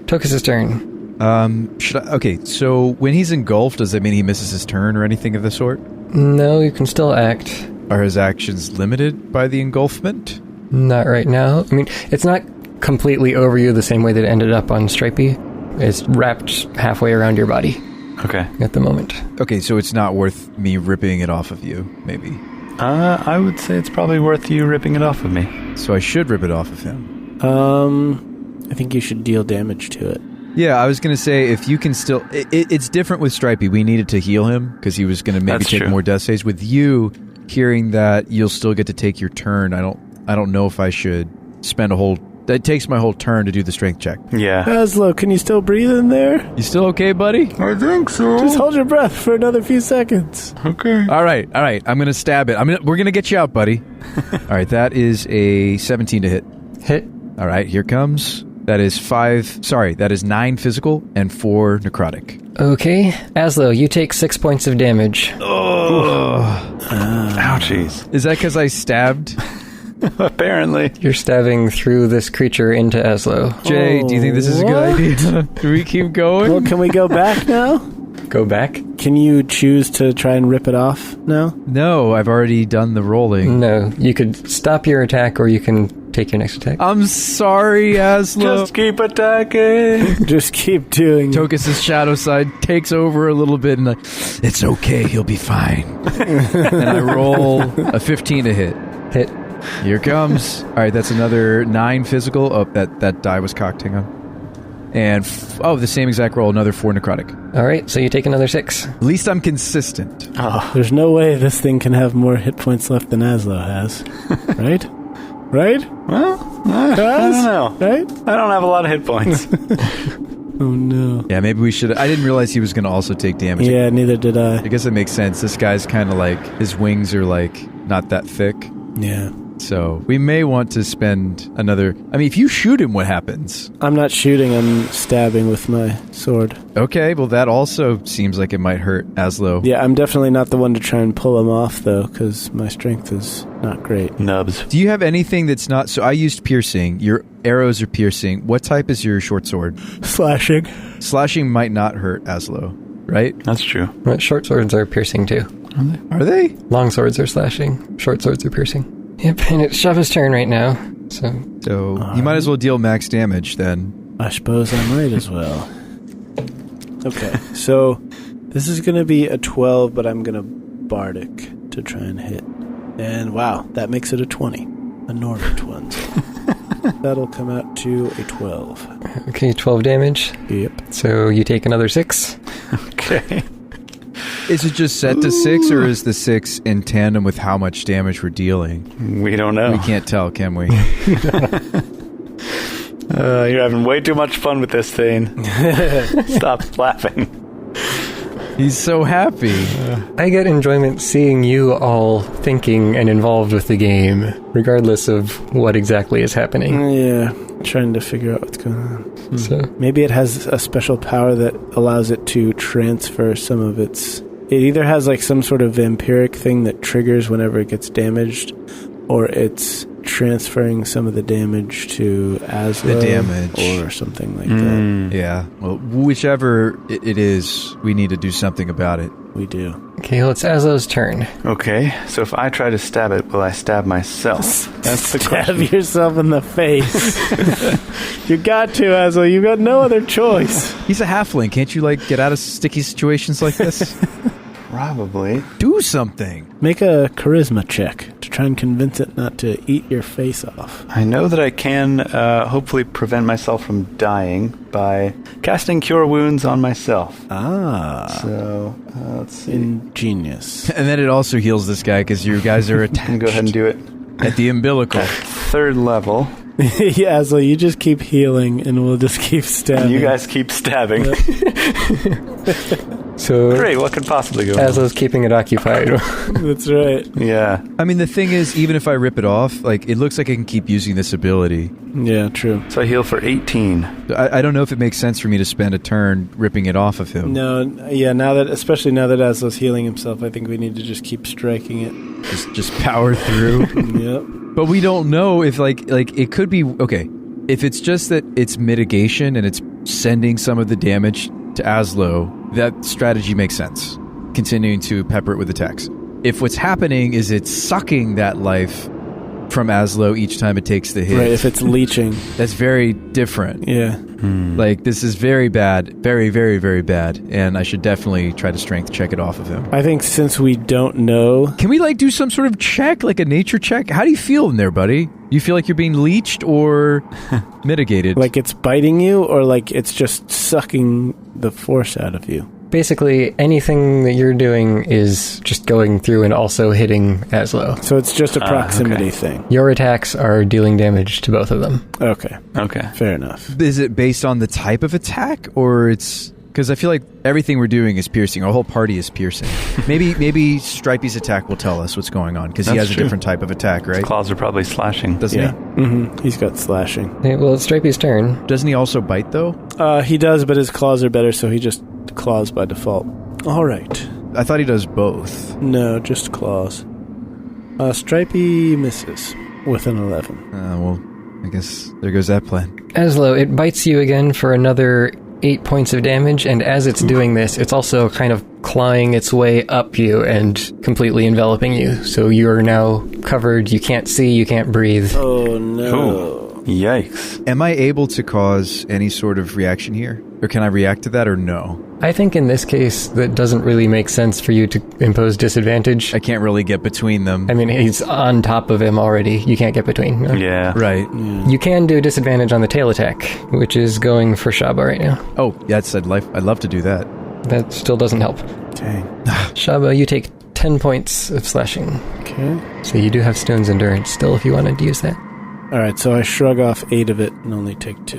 Tokas' turn. Okay, so when he's engulfed, does that mean he misses his turn or anything of the sort? No, you can still act. Are his actions limited by the engulfment? Not right now. I mean, it's not completely over you the same way that it ended up on Stripey. It's wrapped halfway around your body Okay. at the moment. Okay, so it's not worth me ripping it off of you, maybe. I would say it's probably worth you ripping it off of me. So I should rip it off of him. I think you should deal damage to it. Yeah, I was going to say, if you can still... It's different with Stripey. We needed to heal him, because he was going to maybe That's take true. more death saves. With you, hearing that you'll still get to take your turn, I don't know if I should spend a whole... That takes my whole turn to do the strength check. Yeah. Azlo, can you still breathe in there? You still okay, buddy? I think so. Just hold your breath for another few seconds. Okay. All right. I'm going to stab it. We're going to get you out, buddy. All right, that is a 17 to hit. Hit. All right, here comes. That is 9 physical and 4 necrotic. Okay. Azlo, you take 6 points of damage. Ouchies. Is that because I stabbed? Apparently. You're stabbing through this creature into Azlo. Jay, do you think this is a good What? idea? Do we keep going? Well, can we go back now? Go back? Can you choose to try and rip it off now? No, I've already done the rolling. No. You could stop your attack or you can take your next attack. I'm sorry, Azlo. Just keep attacking. Just keep doing it. Tokas' shadow side takes over a little bit, and it's okay, he'll be fine. And I roll a 15 to hit. Hit. Here comes. All right, that's another 9 physical. Oh, that die was cocked. Hang on. And the same exact roll, another 4 necrotic. All right, so you take another 6. At least I'm consistent. There's no way this thing can have more hit points left than Azlo has. Right? Right? Well, I don't know. Right? I don't have a lot of hit points. Oh, no. Yeah, maybe we should. I didn't realize he was going to also take damage. Yeah, neither did I. I guess it makes sense. This guy's kind of like, his wings are like not that thick. Yeah. So we may want to spend another... I mean, if you shoot him, what happens? I'm not shooting, I'm stabbing with my sword. Okay, well, that also seems like it might hurt Azlo. Yeah, I'm definitely not the one to try and pull him off, though, because my strength is not great. Nubs. Do you have anything that's not... So I used piercing. Your arrows are piercing. What type is your short sword? Slashing. Slashing might not hurt Azlo, right? That's true. Right, short swords are piercing too. Are they? Long swords are slashing. Short swords are piercing. Yep, and it's Shabba's turn right now. So you might as well deal max damage then. I suppose I might as well. Okay, so this is going to be a 12, but I'm going to Bardic to try and hit. And wow, that makes it a 20. A Nordic one. That'll come out to a 12. Okay, 12 damage. Yep. So you take another 6. Okay. Is it just set to 6, or is the 6 in tandem with how much damage we're dealing? We don't know. We can't tell, can we? You're having way too much fun with this thing. Stop laughing. He's so happy. I get enjoyment seeing you all thinking and involved with the game, regardless of what exactly is happening. Yeah, trying to figure out what's going on. So Maybe it has a special power that allows it to transfer some of its... It either has like some sort of vampiric thing that triggers whenever it gets damaged, or it's transferring some of the damage to Azlo. The damage. Or something like that. Yeah. Well, whichever it is, we need to do something about it. We do. okay, well, it's Azlo's turn. Okay, so if I try to stab it, will I stab myself? That's the question. Stab yourself in the face. You got to, Azlo. You got no other choice. He's a halfling. Can't you, get out of sticky situations like this? Probably. Do something. Make a charisma check to try and convince it not to eat your face off. I know that I can hopefully prevent myself from dying by casting Cure Wounds on myself. Ah. So, let's see. Ingenious. And then it also heals this guy because you guys are attached. Can go ahead and do it. At the umbilical. At 3rd level. Yeah, so you just keep healing and we'll just keep stabbing. And you guys keep stabbing. So Great, what could possibly go wrong? Azlo's keeping it occupied. That's right. Yeah. I mean, the thing is, even if I rip it off, it looks like I can keep using this ability. Yeah, true. So I heal for 18. I don't know if it makes sense for me to spend a turn ripping it off of him. No, yeah, especially now that Azlo's healing himself, I think we need to just keep striking it. Just power through. Yep. But we don't know if, it could be... Okay, if it's just that it's mitigation and it's sending some of the damage to Azlo, that strategy makes sense. Continuing to pepper it with attacks. If what's happening is it's sucking that life from Azlo each time it takes the hit. Right, if it's leeching. That's very different. Yeah. This is very bad. Very, very, very bad. And I should definitely try to strength check it off of him. I think since we don't know... Can we, do some sort of check? Like a nature check? How do you feel in there, buddy? You feel like you're being leeched or mitigated? Like it's biting you, or like it's just sucking the force out of you? Basically, anything that you're doing is just going through and also hitting Azlo. So it's just a proximity thing. Your attacks are dealing damage to both of them. Okay. Okay. Fair enough. Is it based on the type of attack, or it's... Because I feel like everything we're doing is piercing. Our whole party is piercing. Maybe Stripey's attack will tell us what's going on, because he has a different type of attack, right? His claws are probably slashing. Doesn't he? Mm-hmm. He's got slashing. Okay, well, it's Stripey's turn. Doesn't he also bite, though? He does, but his claws are better, so he just claws by default. All right. I thought he does both. No, just claws. Stripey misses with an 11. Well, I guess there goes that plan. Azlo, it bites you again for another 8 points of damage, and as it's doing this, it's also kind of clawing its way up you and completely enveloping you. So you're now covered, you can't see, you can't breathe. Oh, no. Ooh. Yikes. Am I able to cause any sort of reaction here? Or can I react to that, or no? I think in this case, that doesn't really make sense for you to impose disadvantage. I can't really get between them. I mean, he's on top of him already. You can't get between. No? Yeah. Right. You can do disadvantage on the tail attack, which is going for Shabba right now. Oh, yes, I'd love to do that. That still doesn't help. Dang. Shabba, you take 10 points of slashing. Okay. So you do have Stone's Endurance still if you wanted to use that. All right, so I shrug off 8 of it and only take 2.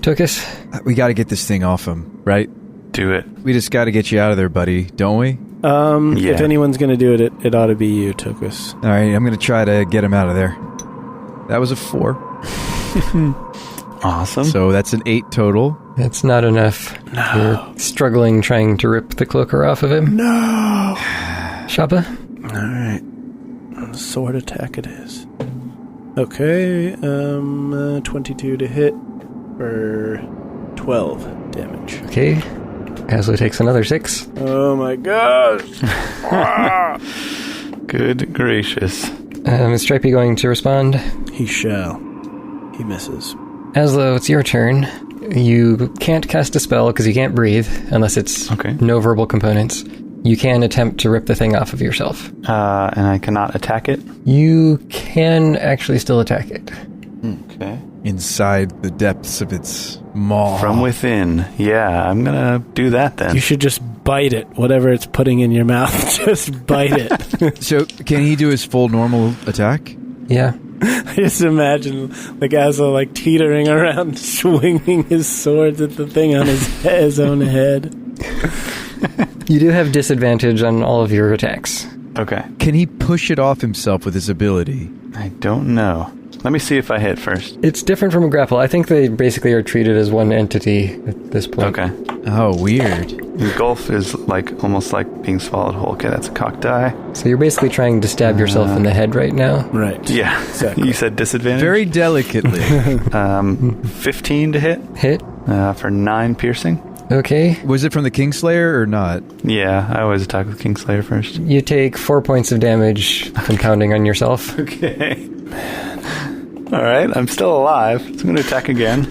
Tokas? We got to get this thing off him, right? Do it. We just got to get you out of there, buddy, don't we? Yeah. If anyone's going to do it, it ought to be you, Tokas. All right, I'm going to try to get him out of there. That was a 4. Awesome. So that's an 8 total. That's not enough. No. You're struggling trying to rip the cloaker off of him. No! Shabba? All right. Sword attack it is. Okay, 22 to hit for 12 damage. Okay. Azlo takes another 6. Oh my gosh! Good gracious. Is Stripey going to respond? He shall. He misses. Azlo, it's your turn. You can't cast a spell because you can't breathe unless it's no verbal components. You can attempt to rip the thing off of yourself. And I cannot attack it? You can actually still attack it. Okay. Inside the depths of its maw. From within. Yeah, I'm going to do that then. You should just bite it. Whatever it's putting in your mouth, just bite it. So, can he do his full normal attack? Yeah. I just imagine like Azlo like teetering around, swinging his swords at the thing on his own head. You do have disadvantage on all of your attacks. Okay. Can he push it off himself with his ability? I don't know. Let me see if I hit first. It's different from a grapple. I think they basically are treated as one entity at this point. Okay. Oh, weird. Engulf is like almost like being swallowed whole. Okay, that's a cocked die. So you're basically trying to stab yourself in the head right now. Right. Yeah. Exactly. You said disadvantage? Very delicately. 15 to hit. Hit. For 9 piercing. Okay. Was it from the Kingslayer or not? Yeah, I always attack with Kingslayer first. You take 4 points of damage compounding on yourself. Okay. Alright, I'm still alive, so I'm going to attack again.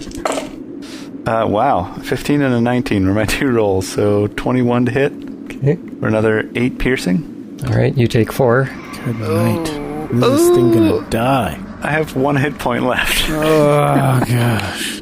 Wow, 15 and a 19 were my 2 rolls, so 21 to hit. Okay. For another 8 piercing. Alright, you take 4. Good night. Is this thing gonna die? I have 1 hit point left. Oh, gosh.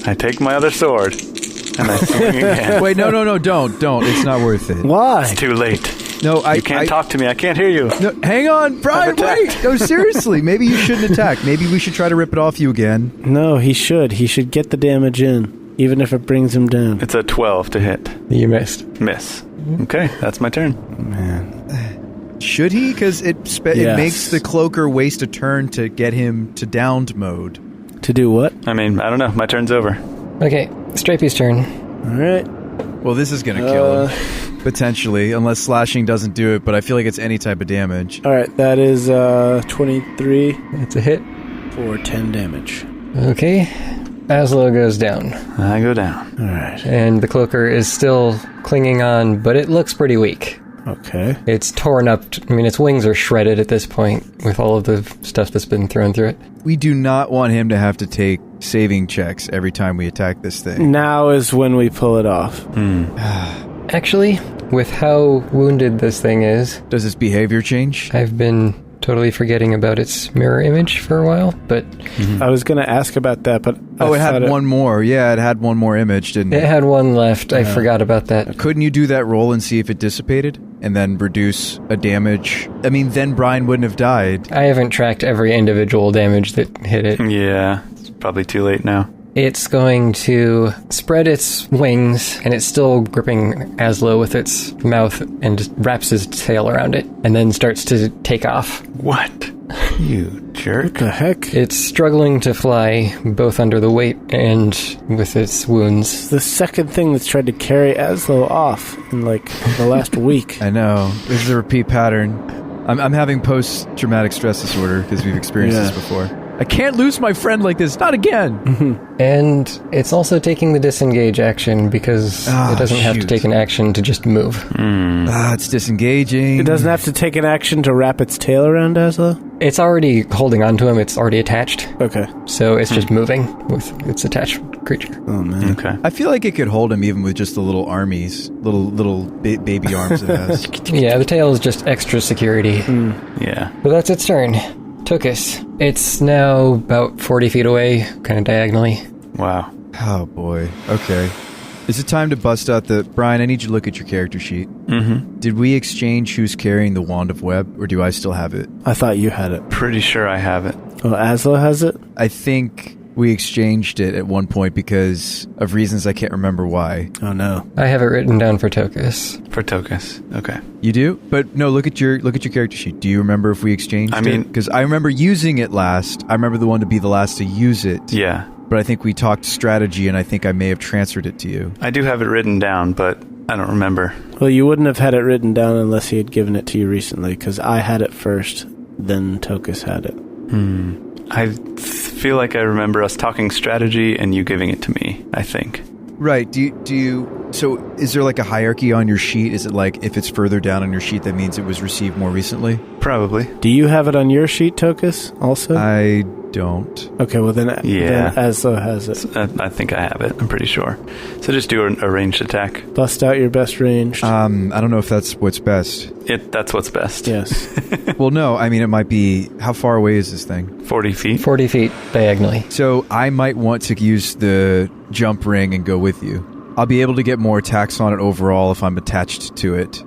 I take my other sword, and I swing again. Wait, no, don't. It's not worth it. Why? It's too late. No, You can't talk to me, I can't hear you. No, hang on, Brian, wait! No, seriously, maybe you shouldn't attack. Maybe we should try to rip it off you again. No, he should. He should get the damage in, even if it brings him down. It's a 12 to hit. You missed. Miss. Okay, that's my turn. Man. Should he? Because it makes the cloaker waste a turn to get him to downed mode. To do what? I mean, I don't know, my turn's over. Okay, Stripey's turn. All right. Well, this is going to kill him. Potentially, unless slashing doesn't do it, but I feel like it's any type of damage. All right, that is 23 That's a hit. for 10 damage. Okay. Azlo goes down. I go down. All right. And the cloaker is still clinging on, but it looks pretty weak. Okay. It's torn up. I mean, its wings are shredded at this point with all of the stuff that's been thrown through it. We do not want him to have to take saving checks every time we attack this thing. Now is when we pull it off. Actually, with how wounded this thing is, Does its behavior change? I've been totally forgetting about its mirror image for a while, but I was going to ask about that, but Oh, it had one more. Yeah, it had one more image, didn't it it? had one left. I forgot about that. Couldn't you do that roll and see if it dissipated? And then reduce a damage? I mean, then Brian wouldn't have died. I haven't tracked every individual damage that hit it. Yeah, it's probably too late now. It's going to spread its wings, and it's still gripping Azlo with its mouth and wraps his tail around it, and then starts to take off. What? You jerk. What the heck? It's struggling to fly, both under the weight and with its wounds. It's the second thing that's tried to carry Azlo off in like the last week. I know. This is a repeat pattern. I'm having post-traumatic stress disorder because we've experienced this before. I can't lose my friend like this. Not again. And it's also taking the disengage action because it doesn't have to take an action to just move. It's disengaging. It doesn't have to take an action to wrap its tail around Azlo? It's already holding onto him. It's already attached. Okay. So it's just moving with its attached creature. Oh, man. Okay. I feel like it could hold him even with just the little armies, little baby arms it has. Yeah, the tail is just extra security. Yeah. But that's its turn. Tokas. It's now about 40 feet away, kind of diagonally. Wow. Oh, boy. Okay. Is it time to bust out the... Brian, I need you to look at your character sheet. Mm-hmm. Did we exchange who's carrying the Wand of Web, or do I still have it? I thought you had it. Pretty sure I have it. Oh, Azlo has it? I think we exchanged it at one point because of reasons I can't remember why. Oh, no. I have it written down for Tokas. For Tokas. Okay. You do? But no, look at your character sheet. Do you remember if we exchanged it? Because I remember using it last. I remember the one to be the last to use it. Yeah. But I think we talked strategy, and I think I may have transferred it to you. I do have it written down, but I don't remember. Well, you wouldn't have had it written down unless he had given it to you recently, because I had it first, then Tokas had it. I feel like I remember us talking strategy and you giving it to me, I think. Right. Do you So is there like a hierarchy on your sheet? Is it like if it's further down on your sheet, that means it was received more recently? Probably. Do you have it on your sheet, Tokas, also? I don't. Okay, well then Azlo has it. I think I have it. I'm pretty sure. So just do a ranged attack. Bust out your best range. I don't know if that's what's best. That's what's best. Yes. Well, no. I mean, it might be... How far away is this thing? 40 feet. 40 feet diagonally. So I might want to use the jump ring and go with you. I'll be able to get more attacks on it overall if I'm attached to it.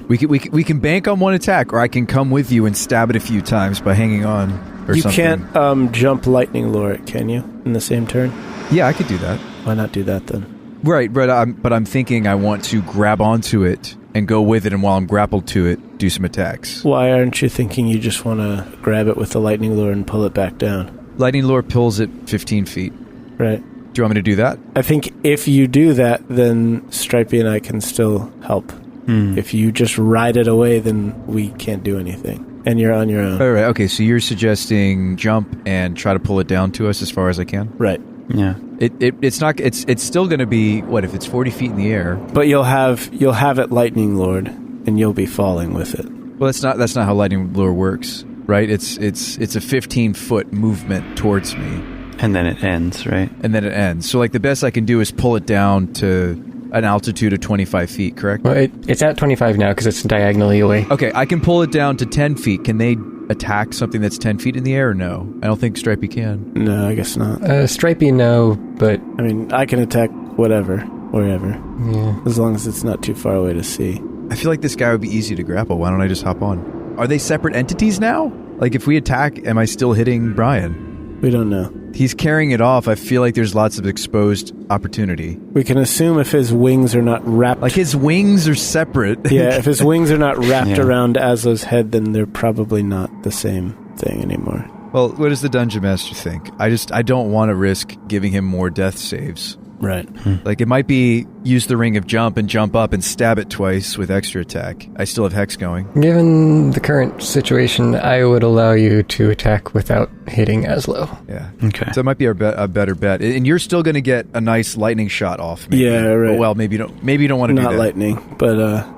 We can bank on one attack, or I can come with you and stab it a few times by hanging on or you something. Can't jump lightning lure it, can you? In the same turn? Yeah, I could do that. Why not do that then? Right, but I'm thinking I want to grab onto it and go with it, and while I'm grappled to it, do some attacks. Why aren't you thinking you just want to grab it with the lightning lure and pull it back down? Lightning lure pulls it 15 feet. Right. Do you want me to do that? I think if you do that, then Stripey and I can still help. If you just ride it away, then we can't do anything. And you're on your own. All right, okay, so you're suggesting jump and try to pull it down to us as far as I can? Right. Yeah. It's still going to be, what, if it's 40 feet in the air? But you'll have it lightning lured, and you'll be falling with it. Well, that's not how lightning lure works, right? It's a 15-foot movement towards me. And then it ends, right? And then it ends. So, like, the best I can do is pull it down to an altitude of 25 feet, correct? Well, it's at 25 now because it's diagonally away. Okay, I can pull it down to 10 feet. Can they attack something that's 10 feet in the air or no? I don't think Stripey can. No, I guess not. Stripey, no, but... I mean, I can attack whatever, wherever. Yeah. As long as it's not too far away to see. I feel like this guy would be easy to grapple. Why don't I just hop on? Are they separate entities now? Like, if we attack, am I still hitting Brian? We don't know. He's carrying it off. I feel like there's lots of exposed opportunity. We can assume if his wings are not wrapped... Like, his wings are separate. Yeah, if his wings are not wrapped around Azlo's head, then they're probably not the same thing anymore. Well, what does the Dungeon Master think? I don't want to risk giving him more death saves. Right. Like, it might be use the ring of jump and jump up and stab it twice with extra attack. I still have Hex going. Given the current situation, I would allow you to attack without hitting Azlo. Yeah. Okay. So it might be a better bet. And you're still going to get a nice lightning shot off. Maybe. Yeah, right. Well, maybe you don't want to do that. Not lightning, but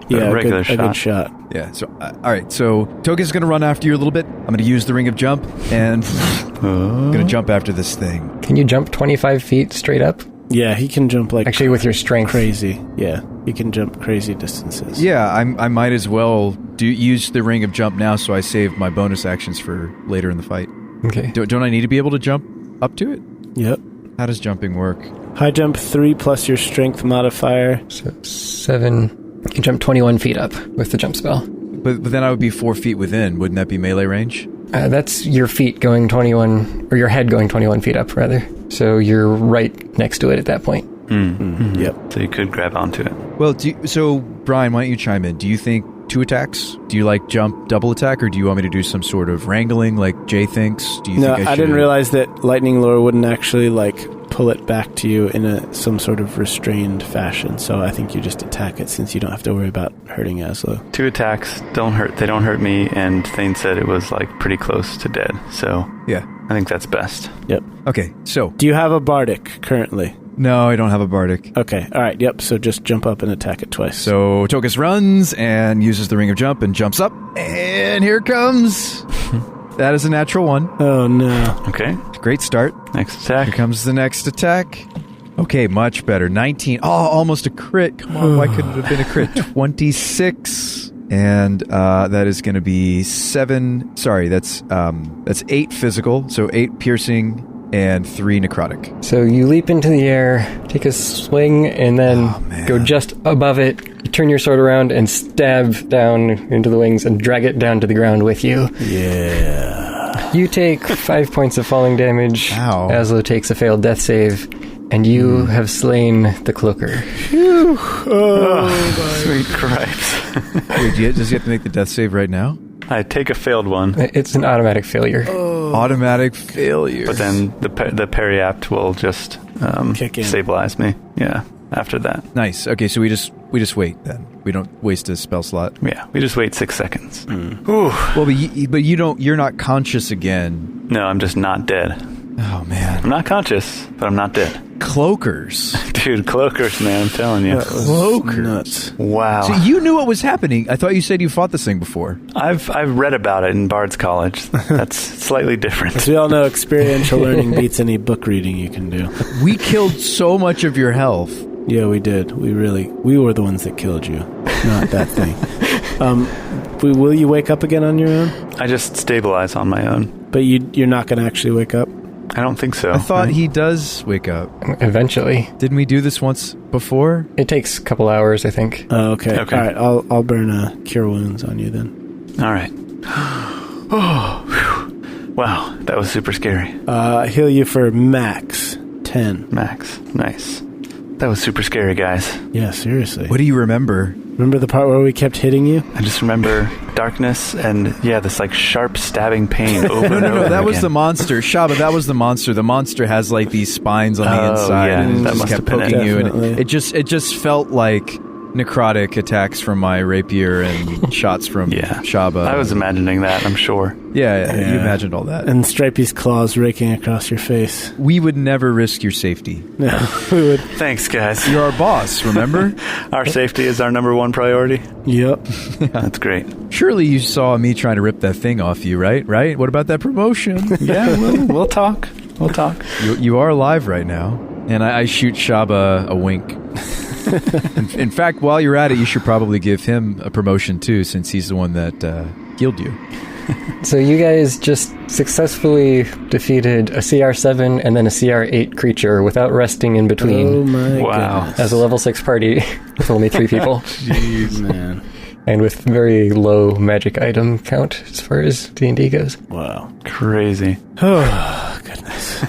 yeah, a a good shot. Yeah. So, all right. So Tokas is going to run after you a little bit. I'm going to use the ring of jump and I'm going to jump after this thing. Can you jump 25 feet straight up? Yeah, he can jump like... Actually, with your strength. Crazy. Yeah, he can jump crazy distances. Yeah, I might as well use the ring of jump now so I save my bonus actions for later in the fight. Okay. Don't I need to be able to jump up to it? Yep. How does jumping work? High jump 3 plus your strength modifier. So 7. You can jump 21 feet up with the jump spell. But then I would be 4 feet within. Wouldn't that be melee range? That's your feet going 21... Or your head going 21 feet up, rather. So you're right next to it at that point. Yep. So you could grab onto it. Well, so Brian, why don't you chime in? Do you think 2 attacks? Do you like jump double attack, or do you want me to do some sort of wrangling like Jay thinks? Do you No, think I didn't realize that lightning lure wouldn't actually pull it back to you in some sort of restrained fashion. So I think you just attack it since you don't have to worry about hurting Azlo. 2 attacks don't hurt. They don't hurt me, and Thane said it was pretty close to dead. So Yeah. I think that's best. Yep. Okay, so Do you have a bardic currently? no, I don't have a bardic. Okay. All right. Yep. So just jump up and attack it twice. So Tokas runs and uses the ring of jump and jumps up, and here it comes. That is a natural 1. Oh no. Okay. Great start. Next attack. Here comes the next attack. Okay, much better. 19. Oh, almost a crit. Come on, why couldn't it have been a crit? 26. And that is going to be 7. Sorry, that's 8 physical. So 8 piercing and 3 necrotic. So you leap into the air, take a swing, and then go just above it. You turn your sword around and stab down into the wings and drag it down to the ground with you. Yeah. You take 5 points of falling damage. Ow. Azlo takes a failed death save. And you have slain the cloaker. Sweet Christ. Wait, does he have to make the death save right now? I take a failed one, It's an automatic failure. Automatic failure. but then the periapt will just Kick in. stabilize me. Yeah, after that. Nice. Okay, so we just wait then. We don't waste a spell slot. Yeah, we just wait 6 seconds. Well, but you're not conscious again. No, I'm just not dead. Oh man. I'm not conscious, but I'm not dead. cloakers. Dude, cloakers, man, I'm telling you. Cloakers. Nuts. Wow. So you knew what was happening. I thought you said you fought this thing before. I've read about it in Bard's College. That's slightly different. As we all know, experiential learning beats any book reading you can do. We killed so much of your health. Yeah, we did. We were the ones that killed you, not that thing. Will you wake up again on your own? I just stabilize on my own. But you're not going to actually wake up? I don't think so. I thought he does wake up. Eventually. Didn't we do this once before? It takes a couple hours, I think. Oh, okay. Okay. All right, I'll burn Cure Wounds on you then. All right. Oh, whew. Wow, that was super scary. Heal you for max 10. Max. Nice. That was super scary, guys. Yeah, seriously. What do you remember? Remember the part where we kept hitting you? I just remember darkness and, this, sharp stabbing pain over and over No, that was again. the monster. Shabba, that was the monster. The monster has, these spines on the inside. Yeah, and it that just must kept have been it. poking you. Definitely. And it just felt like necrotic attacks from my rapier and shots from Shabba. I was imagining that, I'm sure. Yeah, you imagined all that. And Stripey's claws raking across your face. We would never risk your safety. No, we would. Thanks, guys. You're our boss, remember? Our safety is our number one priority. Yep. That's great. Surely you saw me trying to rip that thing off you, right? Right? What about that promotion? Yeah, we'll talk. We'll talk. You are alive right now. And I shoot Shabba a wink. In fact, while you're at it, you should probably give him a promotion too, since he's the one that healed you. So you guys just successfully defeated a CR7 and then a CR8 creature without resting in between. Oh my Wow. goodness. As a level 6 party with only 3 people. Jeez, man. And with very low magic item count as far as D&D goes. Wow. Crazy. Oh, goodness.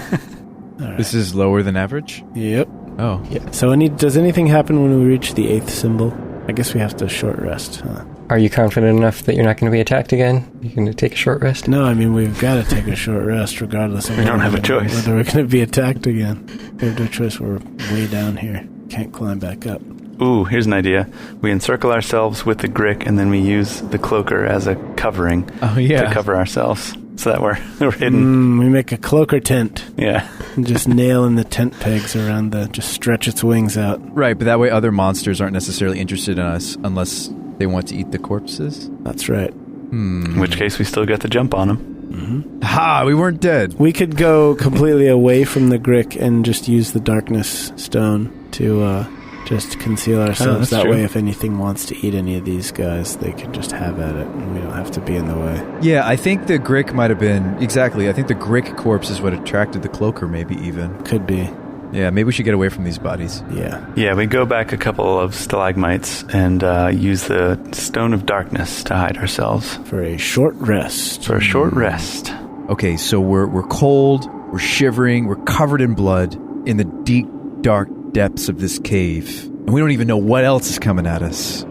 This is lower than average? Yep. Oh. Yeah. So does anything happen when we reach the 8th symbol? I guess we have to short rest, huh? Are you confident enough that you're not going to be attacked again? You're going to take a short rest? No, I mean, we've got to take a short rest regardless of We don't have a choice. whether we're going to be attacked again. We have no choice. We're way down here. Can't climb back up. Ooh, here's an idea. We encircle ourselves with the Grick, and then we use the cloaker as a covering to cover ourselves, so that we're hidden. We make a cloaker tent Yeah. and just nail in the tent pegs around just stretch its wings out. Right, but that way other monsters aren't necessarily interested in us unless they want to eat the corpses. That's right. In which case, we still get the jump on them. Ha! We weren't dead. We could go completely away from the Grick and just use the darkness stone to just conceal ourselves. that's That true. way, if anything wants to eat any of these guys, they can just have at it, and we don't have to be in the way. Yeah, I think the Grick might have been... Exactly, I think the Grick corpse is what attracted the cloaker, maybe even. Could be. Yeah, maybe we should get away from these bodies. Yeah. Yeah, we go back a couple of stalagmites and use the Stone of Darkness to hide ourselves For a short rest. for a short rest. Okay, so we're cold, we're shivering, we're covered in blood in the deep, dark depths of this cave. And we don't even know what else is coming at us.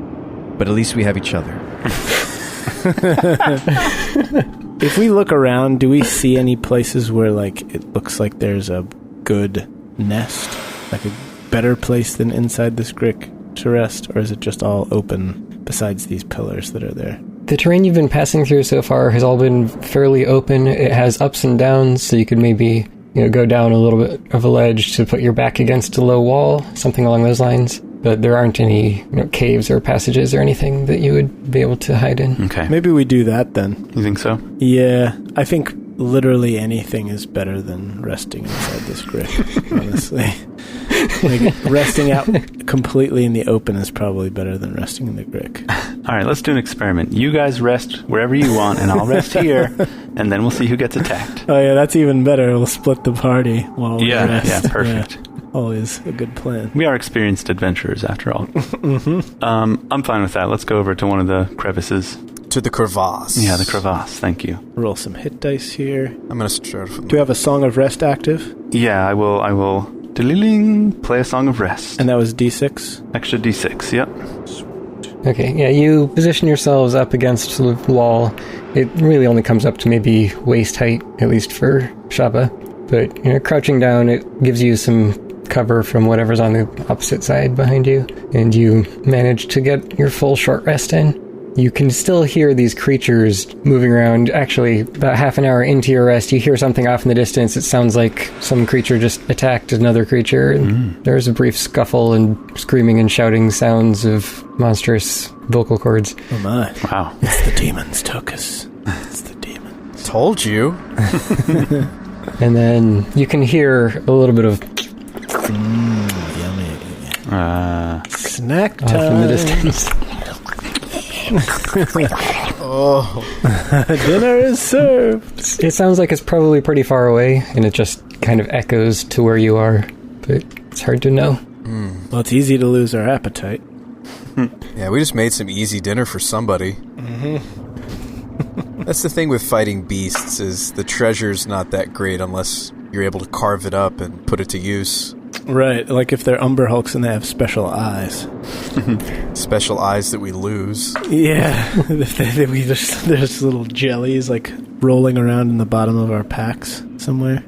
But at least we have each other. If we look around, do we see any places where, it looks like there's a good nest? Like a better place than inside this Grick to rest? Or is it just all open besides these pillars that are there? The terrain you've been passing through so far has all been fairly open. It has ups and downs, so you could maybe go down a little bit of a ledge to put your back against a low wall, something along those lines. But there aren't any caves or passages or anything that you would be able to hide in. Okay. Maybe we do that then. You think so? Yeah, I think literally anything is better than resting inside this Grick, honestly. Resting out completely in the open is probably better than resting in the Grick. All right, let's do an experiment. You guys rest wherever you want, and I'll rest here, and then we'll see who gets attacked. Oh yeah, that's even better. We'll split the party while we rest. Yeah, perfect. Yeah, always a good plan. We are experienced adventurers, after all. I'm fine with that. Let's go over to one of the crevices. To the crevasse. Yeah, the crevasse. Thank you. Roll some hit dice here. I'm going to start from... Do you have a Song of Rest active? Yeah, I will play a Song of Rest. And that was D6? Extra D6, yep. Okay, yeah, you position yourselves up against the wall. It really only comes up to maybe waist height, at least for Shabba. But, crouching down, it gives you some cover from whatever's on the opposite side behind you. And you manage to get your full short rest in. You can still hear these creatures moving around. Actually, about half an hour into your rest, you hear something off in the distance. It sounds like some creature just attacked another creature. And there's a brief scuffle and screaming and shouting sounds of monstrous vocal cords. Oh my. Wow. It's the demons, Tokas. It's the demons. Told you. And then you can hear a little bit of Yummy. Snack time. off in the distance. Dinner is served. It sounds like it's probably pretty far away, and it just kind of echoes to where you are, but it's hard to know. Well, it's easy to lose our appetite. Yeah, we just made some easy dinner for somebody. That's the thing with fighting beasts, is the treasure's not that great unless you're able to carve it up and put it to use. Right, like if they're Umber Hulks and they have special eyes. Special eyes that we lose. Yeah, there's little jellies like rolling around in the bottom of our packs somewhere.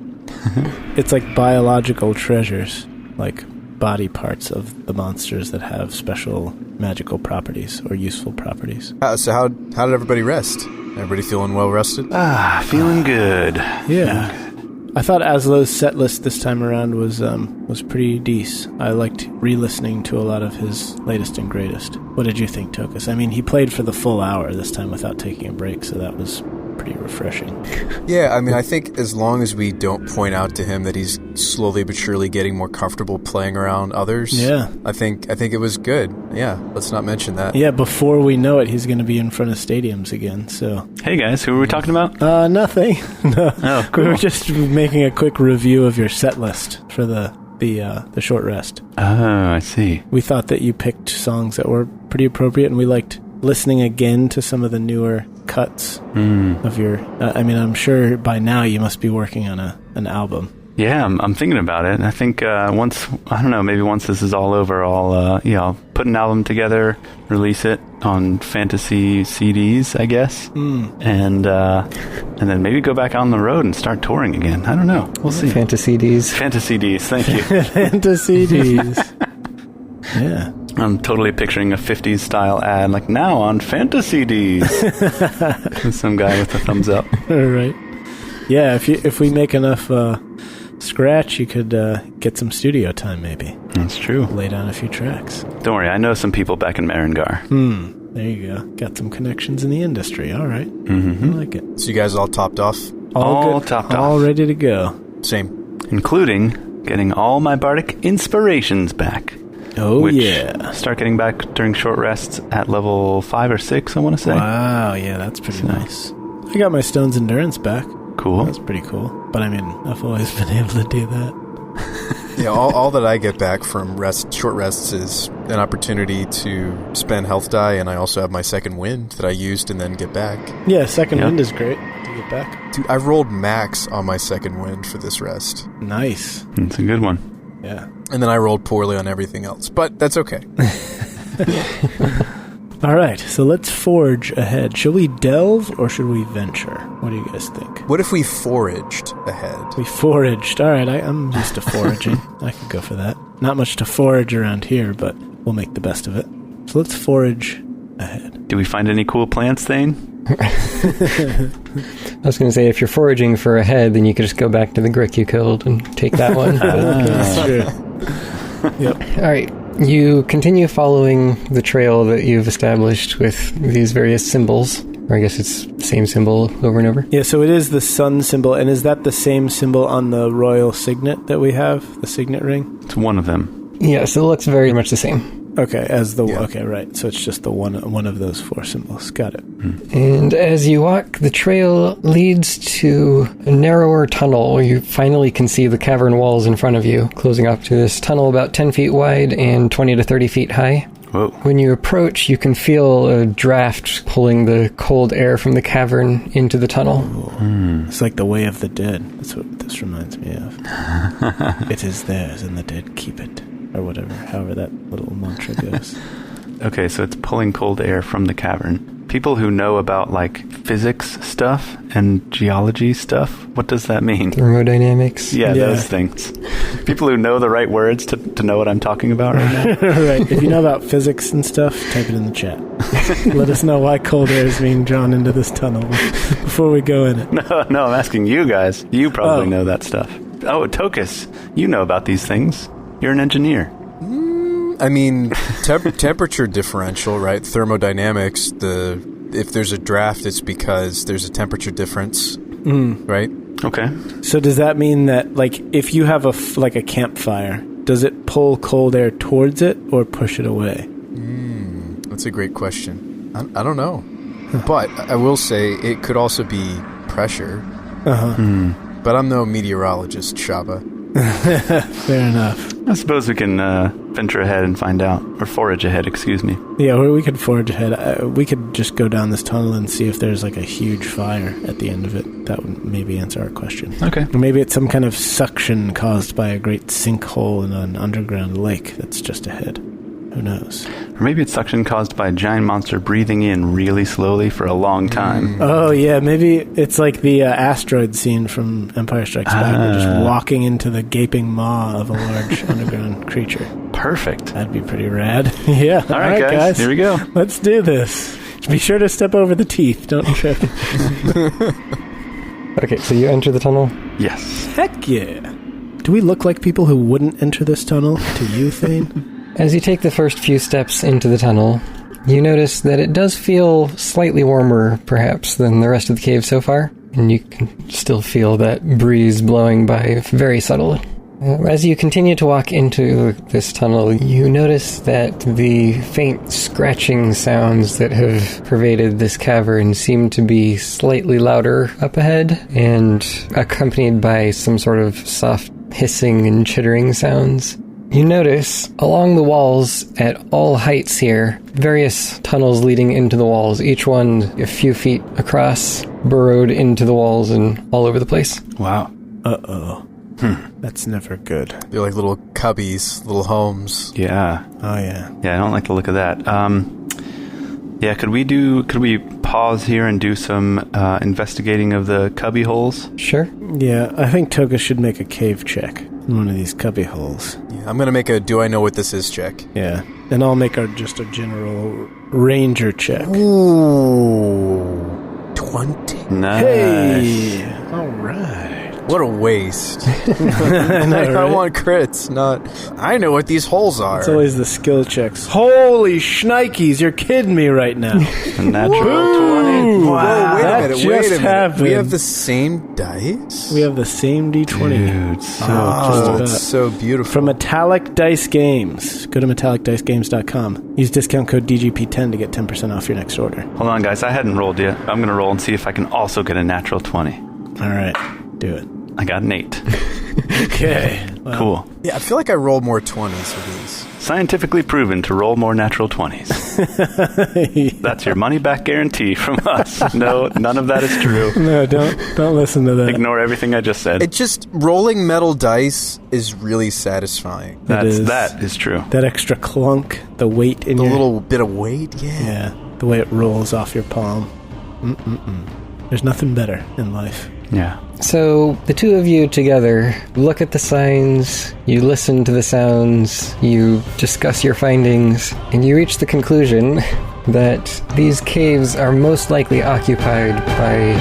It's like biological treasures, like body parts of the monsters that have special magical properties or useful properties. So how did everybody rest? Everybody feeling well rested? Feeling good. Yeah. I thought Azlo's set list this time around was pretty decent. I liked re-listening to a lot of his latest and greatest. What did you think, Tokas? I mean, he played for the full hour this time without taking a break, so that was pretty refreshing. Yeah, I mean, I think as long as we don't point out to him that he's slowly but surely getting more comfortable playing around others, yeah, I think it was good. Yeah, let's not mention that. Yeah, before we know it, he's going to be in front of stadiums again, so... Hey guys, who were we talking about? Nothing. No. Oh, cool. We were just making a quick review of your set list for the short rest. Oh, I see. We thought that you picked songs that were pretty appropriate, and we liked listening again to some of the newer cuts of your... I mean, I'm sure by now you must be working on an album. Yeah, I'm thinking about it. I think once this is all over, I'll put an album together, release it on fantasy CDs, I guess, and then maybe go back on the road and start touring again. I don't know. We'll see. Fantasy Ds. Fantasy Ds, thank you. Fantasy Ds. Yeah. I'm totally picturing a 50s style ad, like now on Fantasy Ds. With some guy with a thumbs up. All right. Yeah, if we make enough scratch, you could get some studio time maybe. That's true. Lay down a few tracks. Don't worry, I know some people back in Marengar. There you go. Got some connections in the industry. All right. Mm-hmm. I like it. So you guys all topped off? All good. topped all off. ready to go. Same. Including getting all my bardic inspirations back. Oh, which yeah. Start getting back during short rests at level 5 or 6, I want to say. Wow, yeah, that's pretty nice. I got my Stone's Endurance back. Cool. That's pretty cool. But I mean, I've always been able to do that. Yeah, all that I get back from short rests is an opportunity to spend health die, and I also have my second wind that I used and then get back. Yeah, second wind is great to get back. Dude, I rolled max on my second wind for this rest. Nice. It's a good one. Yeah. And then I rolled poorly on everything else, but that's okay. All right, so let's forge ahead. Shall we delve or should we venture? What do you guys think? What if we foraged ahead? We foraged. All right, I'm used to foraging. I could go for that. Not much to forage around here, but we'll make the best of it. So let's forage ahead. Do we find any cool plants, Thane? I was going to say, if you're foraging for a head, then you could just go back to the Grick you killed and take that one. That's true. Yep. All right. You continue following the trail that you've established with these various symbols. Or I guess it's the same symbol over and over. Yeah, so it is the sun symbol. And is that the same symbol on the royal signet that we have? The signet ring? It's one of them. Yeah, so it looks very much the same. Okay, okay, right. So it's just the one of those 4 symbols. Got it. And as you walk, the trail leads to a narrower tunnel where you finally can see the cavern walls in front of you, closing up to this tunnel about 10 feet wide and 20 to 30 feet high. Whoa. When you approach, you can feel a draft pulling the cold air from the cavern into the tunnel. It's like the way of the dead. That's what this reminds me of. It is theirs, and the dead keep it. Or whatever, however that little mantra goes. Okay, so it's pulling cold air from the cavern. People who know about, like, physics stuff and geology stuff, what does that mean? Thermodynamics. Yeah, those things. People who know the right words to know what I'm talking about right now. Right. If you know about physics and stuff, type it in the chat. Let us know why cold air is being drawn into this tunnel before we go in it. No, I'm asking you guys. You probably know that stuff. Oh, Tokas, you know about these things. You're an engineer. I mean, temperature differential, right? Thermodynamics. If there's a draft, it's because there's a temperature difference, right? Okay. So does that mean that, like, if you have a campfire, does it pull cold air towards it or push it away? That's a great question. I don't know. But I will say it could also be pressure. But I'm no meteorologist, Shabba. Fair enough. I suppose we can venture ahead and find out. Or forage ahead, excuse me. Yeah, we could forage ahead. We could just go down this tunnel and see if there's like a huge fire at the end of it. That would maybe answer our question. Okay. Or maybe it's some kind of suction caused by a great sinkhole in an underground lake that's just ahead. Who knows? Or maybe it's suction caused by a giant monster breathing in really slowly for a long time. Oh, yeah, maybe it's like the asteroid scene from Empire Strikes Back. We're just walking into the gaping maw of a large underground creature. Perfect. That'd be pretty rad. Yeah. All right, guys. Here we go. Let's do this. Be sure to step over the teeth. Don't trip. Okay, so you enter the tunnel? Yes. Heck yeah. Do we look like people who wouldn't enter this tunnel to you, Thane? As you take the first few steps into the tunnel, you notice that it does feel slightly warmer, perhaps, than the rest of the cave so far, and you can still feel that breeze blowing by very subtly. As you continue to walk into this tunnel, you notice that the faint scratching sounds that have pervaded this cavern seem to be slightly louder up ahead, and accompanied by some sort of soft hissing and chittering sounds. You notice, along the walls, at all heights here, various tunnels leading into the walls, each one a few feet across, burrowed into the walls and all over the place. Wow. Uh-oh. That's never good. They're like little cubbies, little homes. Yeah. Oh, yeah. Yeah, I don't like the look of that. Yeah, could we pause here and do some investigating of the cubby holes? Sure. Yeah, I think Tokas should make a cave check in one of these cubby holes. Yeah, I'm going to make a do I know what this is check. Yeah, and I'll make just a general ranger check. Ooh, 20. Nice. Hey! All right. What a waste. I know, I right? want crits, not... I know what these holes are. It's always the skill checks. Holy shnikes, you're kidding me right now. A natural 20. Whoa, Wow. wait a That minute, just wait a minute. happened. We have the same dice? We have the same D20. Dude, so Oh, just it's about. so beautiful. From Metallic Dice Games. Go to metallicdicegames.com. Use discount code DGP10 to get 10% off your next order. Hold on, guys. I hadn't rolled yet. I'm going to roll and see if I can also get a natural 20. All right, do it. I got an 8. Okay. Well, Cool. Yeah, I feel like I roll more 20s with these. Scientifically proven to roll more natural 20s. That's your money back guarantee from us. No, none of that is true. No, don't listen to that. Ignore everything I just said. It just... Rolling metal dice is really satisfying. That is true. That extra clunk, the weight in The your... little bit of weight, Yeah, the way it rolls off your palm. There's nothing better in life. Yeah. So, the two of you together look at the signs, you listen to the sounds, you discuss your findings, and you reach the conclusion that these caves are most likely occupied by